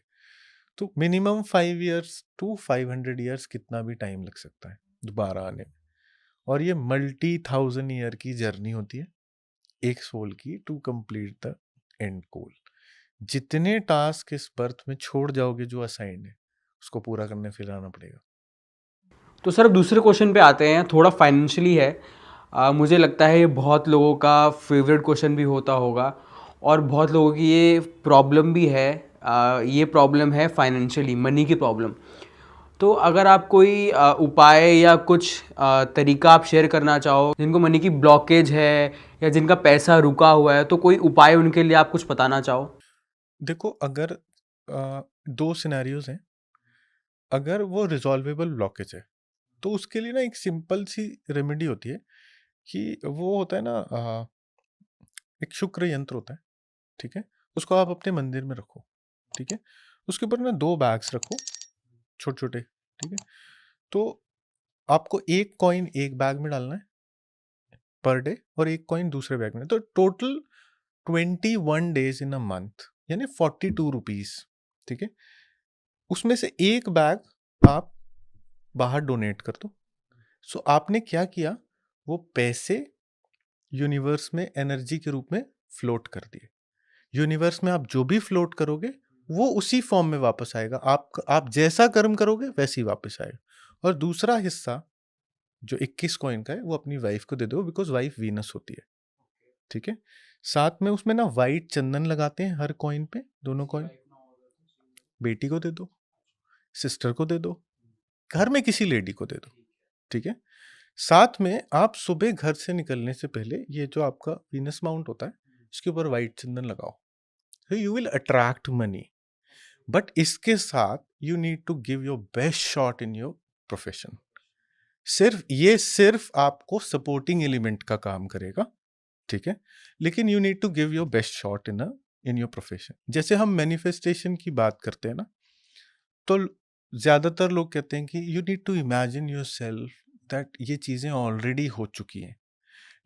Speaker 1: तो मिनिमम 5 years to 500 years कितना भी टाइम लग सकता है दोबारा आने में। और ये multi-thousand-year की जर्नी होती है एक सोल की, टू कंप्लीट द एंड गोल। जितने टास्क इस बर्थ में छोड़ जाओगे जो असाइंड है, उसको पूरा करने फिर आना पड़ेगा।
Speaker 2: तो सर अब दूसरे क्वेश्चन पे आते हैं, थोड़ा फाइनेंशियली है। मुझे लगता है ये बहुत लोगों का फेवरेट क्वेश्चन भी होता होगा और बहुत लोगों की ये प्रॉब्लम भी है। ये प्रॉब्लम है फाइनेंशियली, मनी की प्रॉब्लम। तो अगर आप कोई उपाय या कुछ तरीका आप शेयर करना चाहो, जिनको मनी की ब्लॉकेज है या जिनका पैसा रुका हुआ है, तो कोई उपाय उनके लिए आप कुछ बताना चाहो?
Speaker 1: देखो अगर दो सिनेरियोज हैं। अगर वो रिजॉल्वेबल ब्लॉकेज है तो उसके लिए ना एक सिंपल सी रेमेडी होती है कि वो होता है ना, एक शुक्र यंत्र होता है। ठीक है, उसको आप अपने मंदिर में रखो। ठीक है, उसके ऊपर ना 2 बैग्स रखो, छोटे छोटे। ठीक है, तो आपको एक कॉइन एक बैग में डालना है पर डे और एक कॉइन दूसरे बैग में। तो total 21 days in a month, यानी 42 रुपीज। ठीक है, उसमें से एक बैग आप बाहर डोनेट कर दो। सो आपने क्या किया, वो पैसे यूनिवर्स में एनर्जी के रूप में फ्लोट कर दिए। यूनिवर्स में आप जो भी फ्लोट करोगे वो उसी फॉर्म में वापस आएगा। आप जैसा कर्म करोगे वैसे ही वापस आएगा। और दूसरा हिस्सा जो 21 कॉइन का है वो अपनी वाइफ को दे दो, बिकॉज वाइफ वीनस होती है। ठीक है, साथ में उसमें ना वाइट चंदन लगाते हैं हर कॉइन पे, दोनों कॉइन। बेटी को दे दो, सिस्टर को दे दो, घर में किसी लेडी को दे दो। ठीक है, साथ में आप सुबह घर से निकलने से पहले ये जो आपका वीनस माउंट होता है इसके ऊपर वाइट चंदन लगाओ। तो you will attract money. But इसके साथ you need to give your best shot in your profession. सिर्फ आपको सपोर्टिंग एलिमेंट का काम करेगा। ठीक है, लेकिन you need to give your best shot in your profession. जैसे हम मैनिफेस्टेशन की बात करते हैं ना, तो ज्यादातर लोग कहते हैं कि you need to imagine yourself that ये चीजें ऑलरेडी हो चुकी हैं।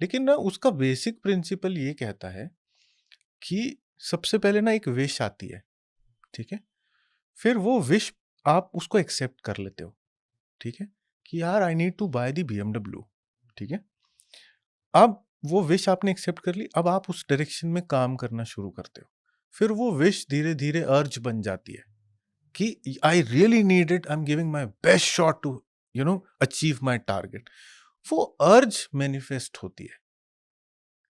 Speaker 1: लेकिन ना उसका बेसिक प्रिंसिपल ये कहता है कि सबसे पहले ना एक विश आती है। ठीक है, फिर वो विश आप उसको एक्सेप्ट कर लेते हो। ठीक है, कि यार I need to buy the BMW। ठीक है, अब वो विश आपने एक्सेप्ट कर ली, अब आप उस डायरेक्शन में काम करना शुरू करते हो। फिर वो विश धीरे धीरे अर्ज बन जाती है कि I really need it, I am giving my best shot to achieve my target. वो अर्ज मैनिफेस्ट होती है,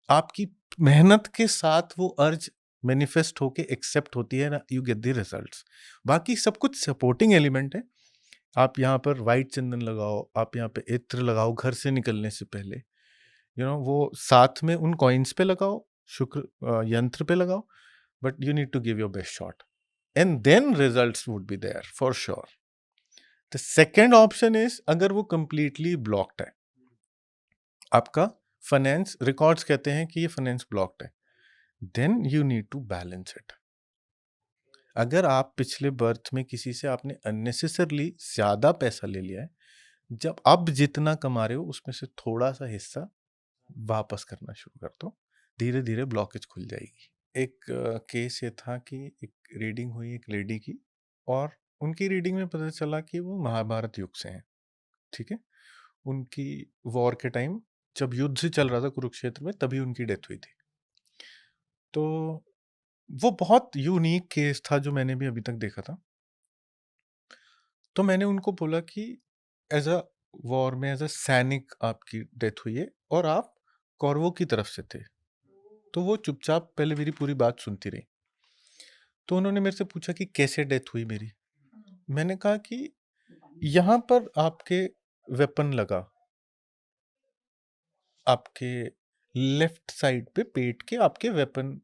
Speaker 1: आपकी मेहनत के साथ वो अर्ज मैनिफेस्ट होके एक्सेप्ट होती है ना, यू गेट द रिजल्ट्स। बाकी सब कुछ सपोर्टिंग एलिमेंट है। आप यहाँ पर वाइट चंदन लगाओ, आप यहाँ पे इत्र लगाओ घर से निकलने से पहले, वो साथ में उन कॉइन्स पे लगाओ, शुक्र यंत्र पे लगाओ। But you need to give your best shot and then results would be there for sure. The second option is, अगर वो कंप्लीटली ब्लॉक्ड है, आपका फाइनेंस रिकॉर्ड्स कहते हैं कि ये फाइनेंस ब्लॉक्ड है, then you need to balance it. अगर आप पिछले बर्थ में किसी से आपने अननेसेसरली ज्यादा पैसा ले लिया है, जब अब जितना कमा रहे हो उसमें से थोड़ा सा हिस्सा वापस करना शुरू कर दो, धीरे धीरे ब्लॉकेज खुल जाएगी। एक केस ये था कि एक रीडिंग हुई एक लेडी की, और उनकी रीडिंग में पता चला कि वो महाभारत युग से हैं। ठीक है, उनकी वॉर के टाइम जब युद्ध से चल रहा था कुरुक्षेत्र में, तभी उनकी डेथ हुई थी। तो वो बहुत यूनिक केस था जो मैंने भी अभी तक देखा था। तो मैंने उनको बोला कि एज अ वॉर में एज अ सैनिक आपकी डेथ हुई है और आप कौरवों की तरफ से थे। तो वो चुपचाप पहले मेरी पूरी बात सुनती रही। तो उन्होंने मेरे से पूछा कि कैसे डेथ हुई मेरी। मैंने कहा कि यहाँ पर आपके वेपन लगा, आपके लेफ्ट साइड पे पेट के आपके वेपन,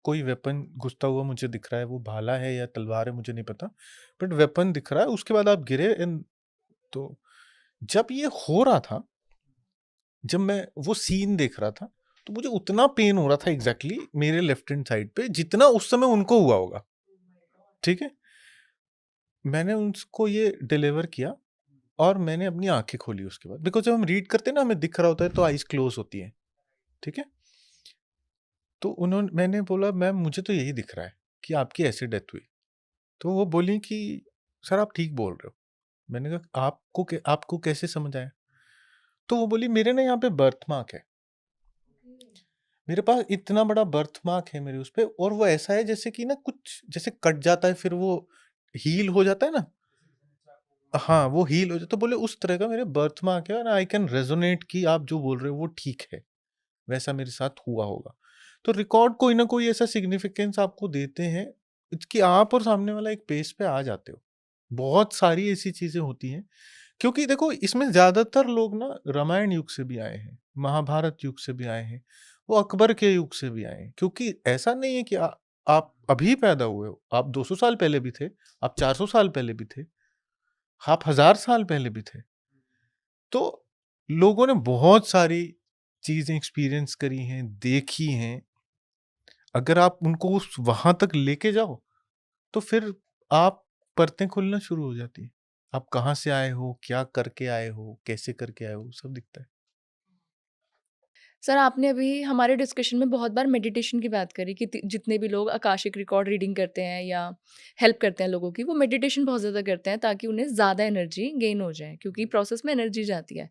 Speaker 1: कोई वेपन घुसता हुआ मुझे दिख रहा है, वो भाला है या तलवार है मुझे नहीं पता, बट वेपन दिख रहा है। उसके बाद आप गिरे एंड तो जब ये हो रहा था, जब मैं वो सीन देख रहा था, तो मुझे उतना पेन हो रहा था एग्जैक्टली मेरे लेफ्ट हैंड साइड पे जितना उस समय उनको हुआ होगा। ठीक है, मैंने उनको ये डिलीवर किया और मैंने अपनी आंखें खोली उसके बाद, बिकॉज जब हम रीड करते हैं ना हमें दिख रहा होता है तो आईज क्लोज होती है। ठीक है, तो मैंने बोला मैम मुझे तो यही दिख रहा है कि आपकी ऐसी डेथ हुई। तो वो बोली कि सर आप ठीक बोल रहे हो। मैंने कहा आपको कैसे समझ आया? तो वो बोली मेरे ना यहाँ पे बर्थ मार्क है, मेरे पास इतना बड़ा बर्थ मार्क है मेरे उस पे, और वो ऐसा है जैसे कि ना कुछ जैसे कट जाता है फिर वो हील हो जाता है ना, हाँ वो हील हो जाता। तो बोले उस तरह का मेरे बर्थ मार्क है और आई कैन रेजोनेट कि आप जो बोल रहे हो वो ठीक है, वैसा मेरे साथ हुआ होगा। तो रिकॉर्ड कोई ना कोई ऐसा सिग्निफिकेंस आपको देते हैं कि आप और सामने वाला एक पेस पे आ जाते हो। बहुत सारी ऐसी चीजें होती हैं, क्योंकि देखो इसमें ज्यादातर लोग ना रामायण युग से भी आए हैं, महाभारत युग से भी आए हैं, वो अकबर के युग से भी आए हैं। क्योंकि ऐसा नहीं है कि आप अभी पैदा हुए हो, आप 200 साल पहले भी थे, आप 400 साल पहले भी थे, आप 1000 साल पहले भी थे। तो लोगों ने बहुत सारी चीजें एक्सपीरियंस करी हैं, देखी हैं। अगर आप उनको उस वहां तक लेके जाओ तो फिर आप परतें खुलना शुरू हो जाती है। आप कहाँ से आए हो, क्या करके आए हो, कैसे करके आए हो, सब दिखता है।
Speaker 3: सर आपने अभी हमारे डिस्कशन में बहुत बार मेडिटेशन की बात करी कि जितने भी लोग आकाशिक रिकॉर्ड रीडिंग करते हैं या हेल्प करते हैं लोगों की, वो मेडिटेशन बहुत ज़्यादा करते हैं ताकि उन्हें ज़्यादा एनर्जी गेन हो जाए, क्योंकि प्रोसेस में एनर्जी जाती है।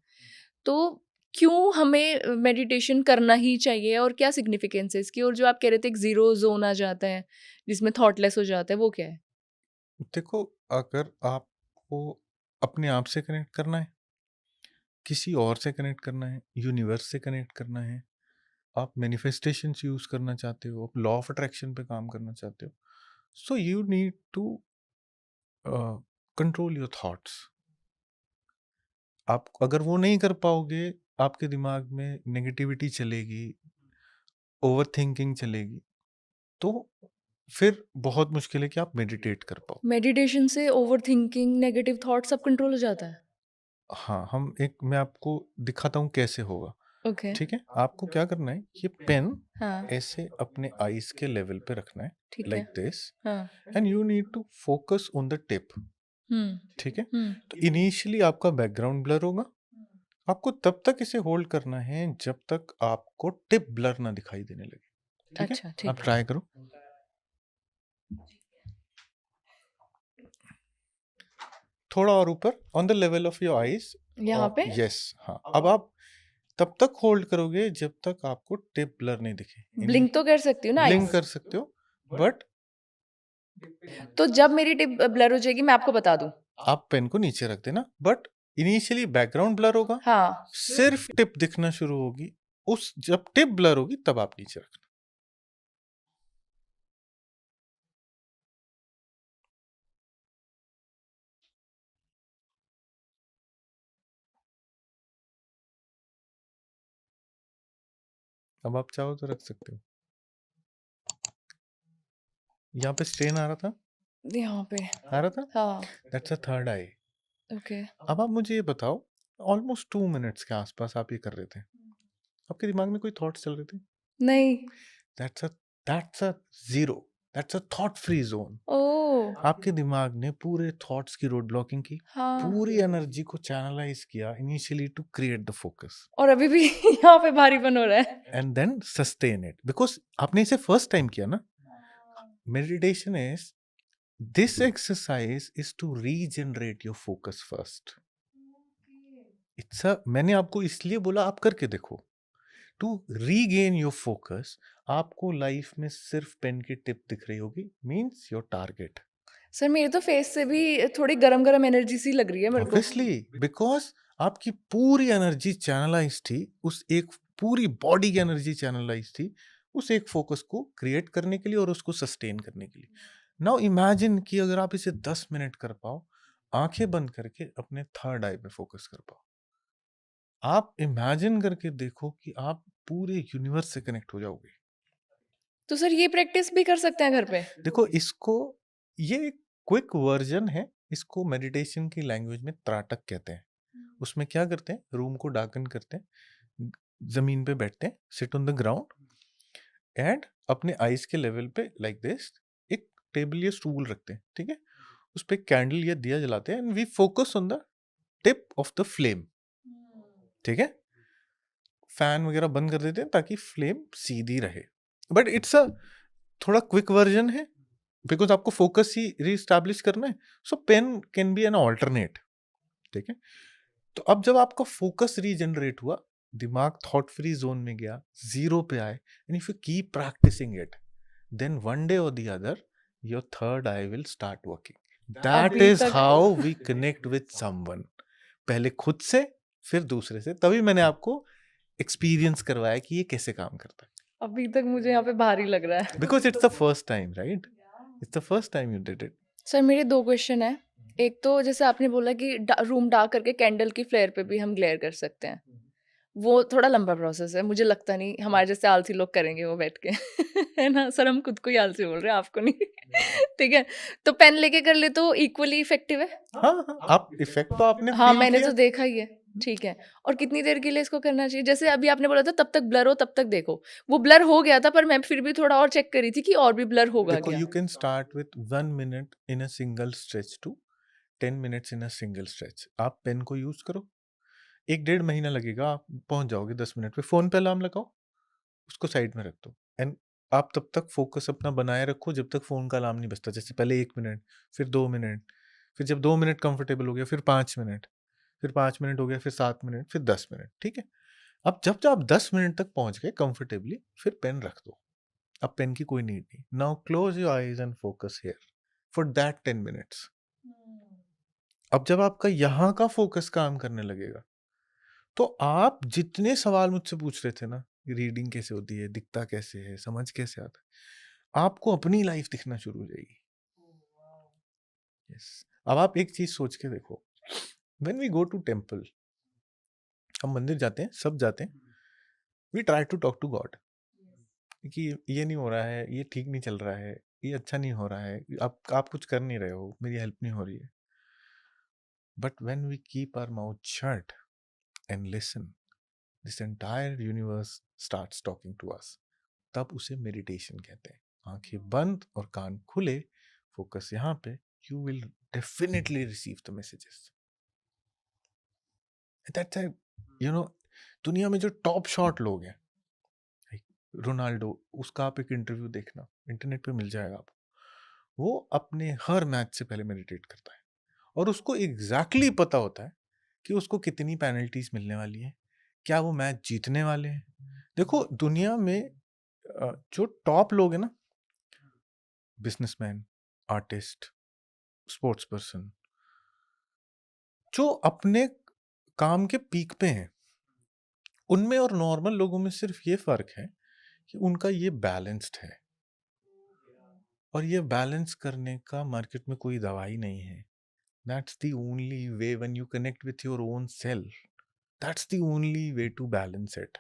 Speaker 3: तो क्यों हमें मेडिटेशन करना ही चाहिए और क्या सिग्निफिकेंस है इसकी? और जो आप कह रहे थे एक ज़ीरो ज़ोन आ जाता है जिसमें थॉटलेस हो जाता है, वो क्या है?
Speaker 1: देखो, अगर आपको अपने आप से कनेक्ट करना है, किसी और से कनेक्ट करना है, यूनिवर्स से कनेक्ट करना है, आप मैनिफेस्टेशंस यूज करना चाहते हो, आप लॉ ऑफ अट्रैक्शन पे काम करना चाहते हो, so you need to control your thoughts. आप अगर वो नहीं कर पाओगे, आपके दिमाग में नेगेटिविटी चलेगी, ओवर थिंकिंग चलेगी, तो फिर बहुत मुश्किल है कि आप मेडिटेट कर पाओ।
Speaker 3: मेडिटेशन से ओवरथिंकिंग, नेगेटिव थॉट सब कंट्रोल हो जाता है?
Speaker 1: हाँ, मैं आपको दिखाता हूँ कैसे होगा।
Speaker 3: ओके।
Speaker 1: ठीक है, आपको क्या करना है, ये पेन
Speaker 3: हाँ,
Speaker 1: ऐसे अपने आईज के लेवल पे रखना है,
Speaker 3: ठीक है।
Speaker 1: लाइक दिस,
Speaker 3: हाँ।
Speaker 1: And you need to focus on the tip.
Speaker 3: हुँ,
Speaker 1: ठीक है,
Speaker 3: हुँ।
Speaker 1: तो इनिशियली आपका बैकग्राउंड ब्लर होगा, आपको तब तक इसे होल्ड करना है जब तक आपको टिप ब्लर ना दिखाई देने लगे। ठीक है,
Speaker 3: अच्छा,
Speaker 1: आप
Speaker 3: ठीक है।
Speaker 1: ट्राई करो। थोड़ा और ऊपर, on the level of your eyes.
Speaker 3: यहाँ पे?
Speaker 1: यस, हाँ, अब आप तब तक होल्ड करोगे जब तक आपको टिप ब्लर नहीं दिखे।
Speaker 3: ब्लिंक तो कर सकती हूँ ना
Speaker 1: ब्लिंक
Speaker 3: आईज़?
Speaker 1: कर सकते हो, बट
Speaker 3: तो जब मेरी टिप ब्लर हो जाएगी मैं आपको बता दूँ?
Speaker 1: आप पेन को नीचे रख देना, बट इनिशियली बैकग्राउंड ब्लर होगा,
Speaker 3: हाँ।
Speaker 1: सिर्फ टिप दिखना शुरू होगी। उस जब टिप ब्लर होगी तब आप नीचे रखना। अब आप चाहो तो रख सकते हो। यहाँ पे स्ट्रेन आ रहा था,
Speaker 3: यहाँ पे।
Speaker 1: आ रहा था,
Speaker 3: हाँ,
Speaker 1: that's a third I.
Speaker 3: Okay.
Speaker 1: अब आप मुझे ये बताओ, ऑलमोस्ट 2 मिनट्स के आसपास आप ये कर रहे थे, आपके दिमाग में कोई थॉट्स चल रहे थे?
Speaker 3: नहीं।
Speaker 1: That's a that's a zero, that's a thought free zone.
Speaker 3: Oh!
Speaker 1: आपके दिमाग ने पूरे थॉट्स की रोड ब्लॉकिंग की,
Speaker 3: हाँ।
Speaker 1: पूरी एनर्जी को चैनलाइज किया initially to create the focus,
Speaker 3: और अभी भी यहाँ पे भारीपन हो रहा है।
Speaker 1: And then sustain it, because आपने इसे फर्स्ट टाइम किया ना। Meditation is, this exercise is to regenerate your focus first. It's a, मैंने आपको इसलिए बोला आप करके देखो, टू रीगेन योर फोकस। आपको लाइफ में सिर्फ पेन की टिप दिख रही होगी, मीन्स योर टारगेट।
Speaker 3: सर मेरे तो फेस से भी थोड़ी गरम-गरम एनर्जी सी लग रही है मेरे को।
Speaker 1: ऑब्वियसली, बिकॉज आपकी पूरी एनर्जी चैनलाइज थी उस एक, पूरी बॉडी की एनर्जी चैनलाइज थी उस एक फोकस को क्रिएट करने के लिए और उसको सस्टेन करने के लिए। नाउ इमेजिन कि अगर आप इसे 10 मिनट कर पाओ, आंखें बंद करके अपने थर्ड आई पे फोकस कर पाओ। आप इमेजिन करके देखो कि आप पूरे यूनिवर्स से कनेक्ट हो जाओगे।
Speaker 3: तो सर ये प्रैक्टिस भी कर सकते हैं घर पे?
Speaker 1: देखो इसको, ये एक क्विक वर्जन है, इसको मेडिटेशन की लैंग्वेज में त्राटक कहते हैं। उसमें क्या करते हैं, रूम को डार्कन करते हैं, जमीन पे बैठते हैं, sit on the ground and अपने आईज के लेवल पे लाइक दिस एक टेबल या स्टूल रखते हैं, ठीक है, उस पे कैंडल या दिया जलाते हैं and we focus on the tip of the flame, ठीक है, फैन वगैरह बंद कर देते हैं ताकि फ्लेम सीधी रहे। बट इट्स अ थोड़ा क्विक वर्जन है बिकॉज आपको फोकस ही रीस्टैब्लिश करना है, so pen can be an alternate, ठीक है। तो अब जब आपका फोकस रीजनरेट हुआ, दिमाग थॉट फ्री जोन में गया, जीरो पे आए, and if you keep practising it, then one day और the other your third eye will start working. That
Speaker 3: अभी
Speaker 1: इज
Speaker 3: तक-
Speaker 1: how we connect with someone, पहले खुद से फिर दूसरे से, तभी मैंने आपको एक्सपीरियंस करवाया कि ये कैसे काम करता है,
Speaker 3: अभी तक मुझे यहाँ पे भारी लग रहा है।
Speaker 1: Because it's the first time, right, it's the first time you did it.
Speaker 3: Sir मेरे 2 क्वेश्चन है। एक तो जैसे आपने बोला कि रूम डार्क करके कैंडल की फ्लेयर पे भी हम ग्लेयर कर सकते हैं, वो थोड़ा लंबा प्रोसेस है, मुझे लगता नहीं हमारे जैसे आलसी लोग करेंगे वो बैठ के है ना सर, हम खुद को ही आलसी बोल रहे हैं, आपको नहीं ठीक है, तो पेन लेके कर ले तो इक्वली इफेक्टिव है।
Speaker 1: हाँ हाँ, आप इफेक्ट तो आपने
Speaker 3: हाँ
Speaker 1: feel
Speaker 3: मैंने
Speaker 1: किया।
Speaker 3: तो देखा ही है, ठीक है। और कितनी देर के लिए इसको करना चाहिए? जैसे अभी आपने बोला था तब तक ब्लर हो तब तक देखो, वो ब्लर हो गया था पर मैं फिर भी थोड़ा और चेक करी थी कि और भी ब्लर होगा
Speaker 1: देखो
Speaker 3: क्या।
Speaker 1: You can start with 1 minute in a single stretch to 10 minutes in a single stretch. आप पेन को यूज करो, 1-1.5 महीना लगेगा, आप पहुंच जाओगे 10 मिनट पे। फोन पे अलार्म लगाओ, उसको साइड में रख दो एंड आप तब तक फोकस अपना बनाए रखो जब तक फोन का अलार्म नहीं बजता। जैसे पहले 1 मिनट, फिर 2 मिनट, फिर जब 2 मिनट कंफर्टेबल हो गया फिर 5 मिनट, फिर 5 मिनट हो गया, फिर 7 मिनट, फिर 10 मिनट, ठीक है। अब जब आप 10 मिनट तक पहुंच गए कंफर्टेबली, फिर पेन रख दो, अब पेन की कोई नीड नहीं। Now close your eyes and focus here for that 10 minutes. अब जब आपका यहाँ का फोकस काम करने लगेगा तो आप जितने सवाल मुझसे पूछ रहे थे ना, रीडिंग कैसे होती है, दिखता कैसे है, समझ कैसे आता है, आपको अपनी लाइफ दिखना शुरू हो जाएगी। यस, अब आप एक चीज सोच के देखो, when we go to temple, हम मंदिर जाते हैं, सब जाते हैं, we try to talk to God कि ये नहीं हो रहा है, ये ठीक नहीं चल रहा है, ये अच्छा नहीं हो रहा है, आप कुछ कर नहीं रहे हो, मेरी हेल्प नहीं हो रही है। But when we keep our mouth shut and listen, this entire universe starts talking to us. तब उसे मेडिटेशन कहते हैं। आंखें बंद और कान खुले, फोकस यहाँ पे, you will definitely receive the messages. That's you know, दुनिया में जो टॉप शॉट लोग हैं, रोनाल्डो, उसका आप एक इंटरव्यू देखना, इंटरनेट पे मिल जाएगा आपको, वो अपने हर मैच से पहले मेडिटेट करता है और उसको एग्जैक्टली पता होता है कि उसको कितनी पेनल्टीज मिलने वाली है, क्या वो मैच जीतने वाले हैं। देखो दुनिया में जो टॉप लोग हैं ना, बिजनेसमैन, आर्टिस्ट, स्पोर्ट्स पर्सन, जो अपने काम के पीक पे हैं, उनमें और नॉर्मल लोगों में सिर्फ ये फर्क है कि उनका ये बैलेंस्ड है, और ये बैलेंस करने का मार्केट में कोई दवाई नहीं है। That's the only way, when you connect with your own self, that's the only way to balance it.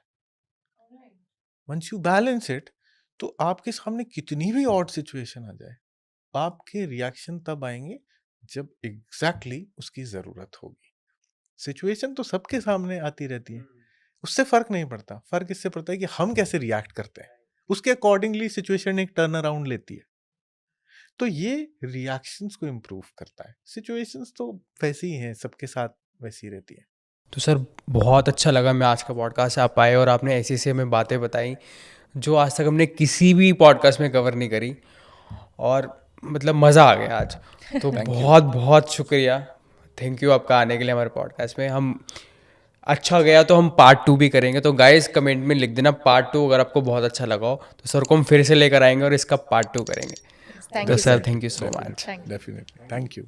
Speaker 1: Once you balance it, तो आपके सामने कितनी भी ऑड सिचुएशन आ जाए, आपके रिएक्शन तब आएंगे जब एग्जैक्टली उसकी जरूरत होगी। सिचुएशन तो सबके सामने आती रहती है, उससे फर्क नहीं पड़ता, फर्क इससे पड़ता है कि हम कैसे रिएक्ट करते हैं, उसके अकॉर्डिंगली सिचुएशन एक टर्न अराउंड लेती है। तो ये रिएक्शंस को इम्प्रूव करता है। सिचुएशंस तो वैसी ही हैं, सबके साथ वैसी रहती है।
Speaker 2: तो सर बहुत अच्छा लगा मैं आज का पॉडकास्ट आप आए और आपने ऐसी ऐसी हमें बातें बताई जो आज तक हमने किसी भी पॉडकास्ट में कवर नहीं करी, और मतलब मज़ा आ गया आज। तो बहुत बहुत शुक्रिया, थैंक यू आपका आने के लिए हमारे पॉडकास्ट में। हम अच्छा गया तो हम पार्ट 2 भी करेंगे, तो गाइस कमेंट में लिख देना पार्ट 2 अगर आपको बहुत अच्छा लगा हो, तो सर को हम फिर से लेकर आएंगे और इसका पार्ट 2 करेंगे। तो sir thank you so much.
Speaker 1: Definitely, thank you.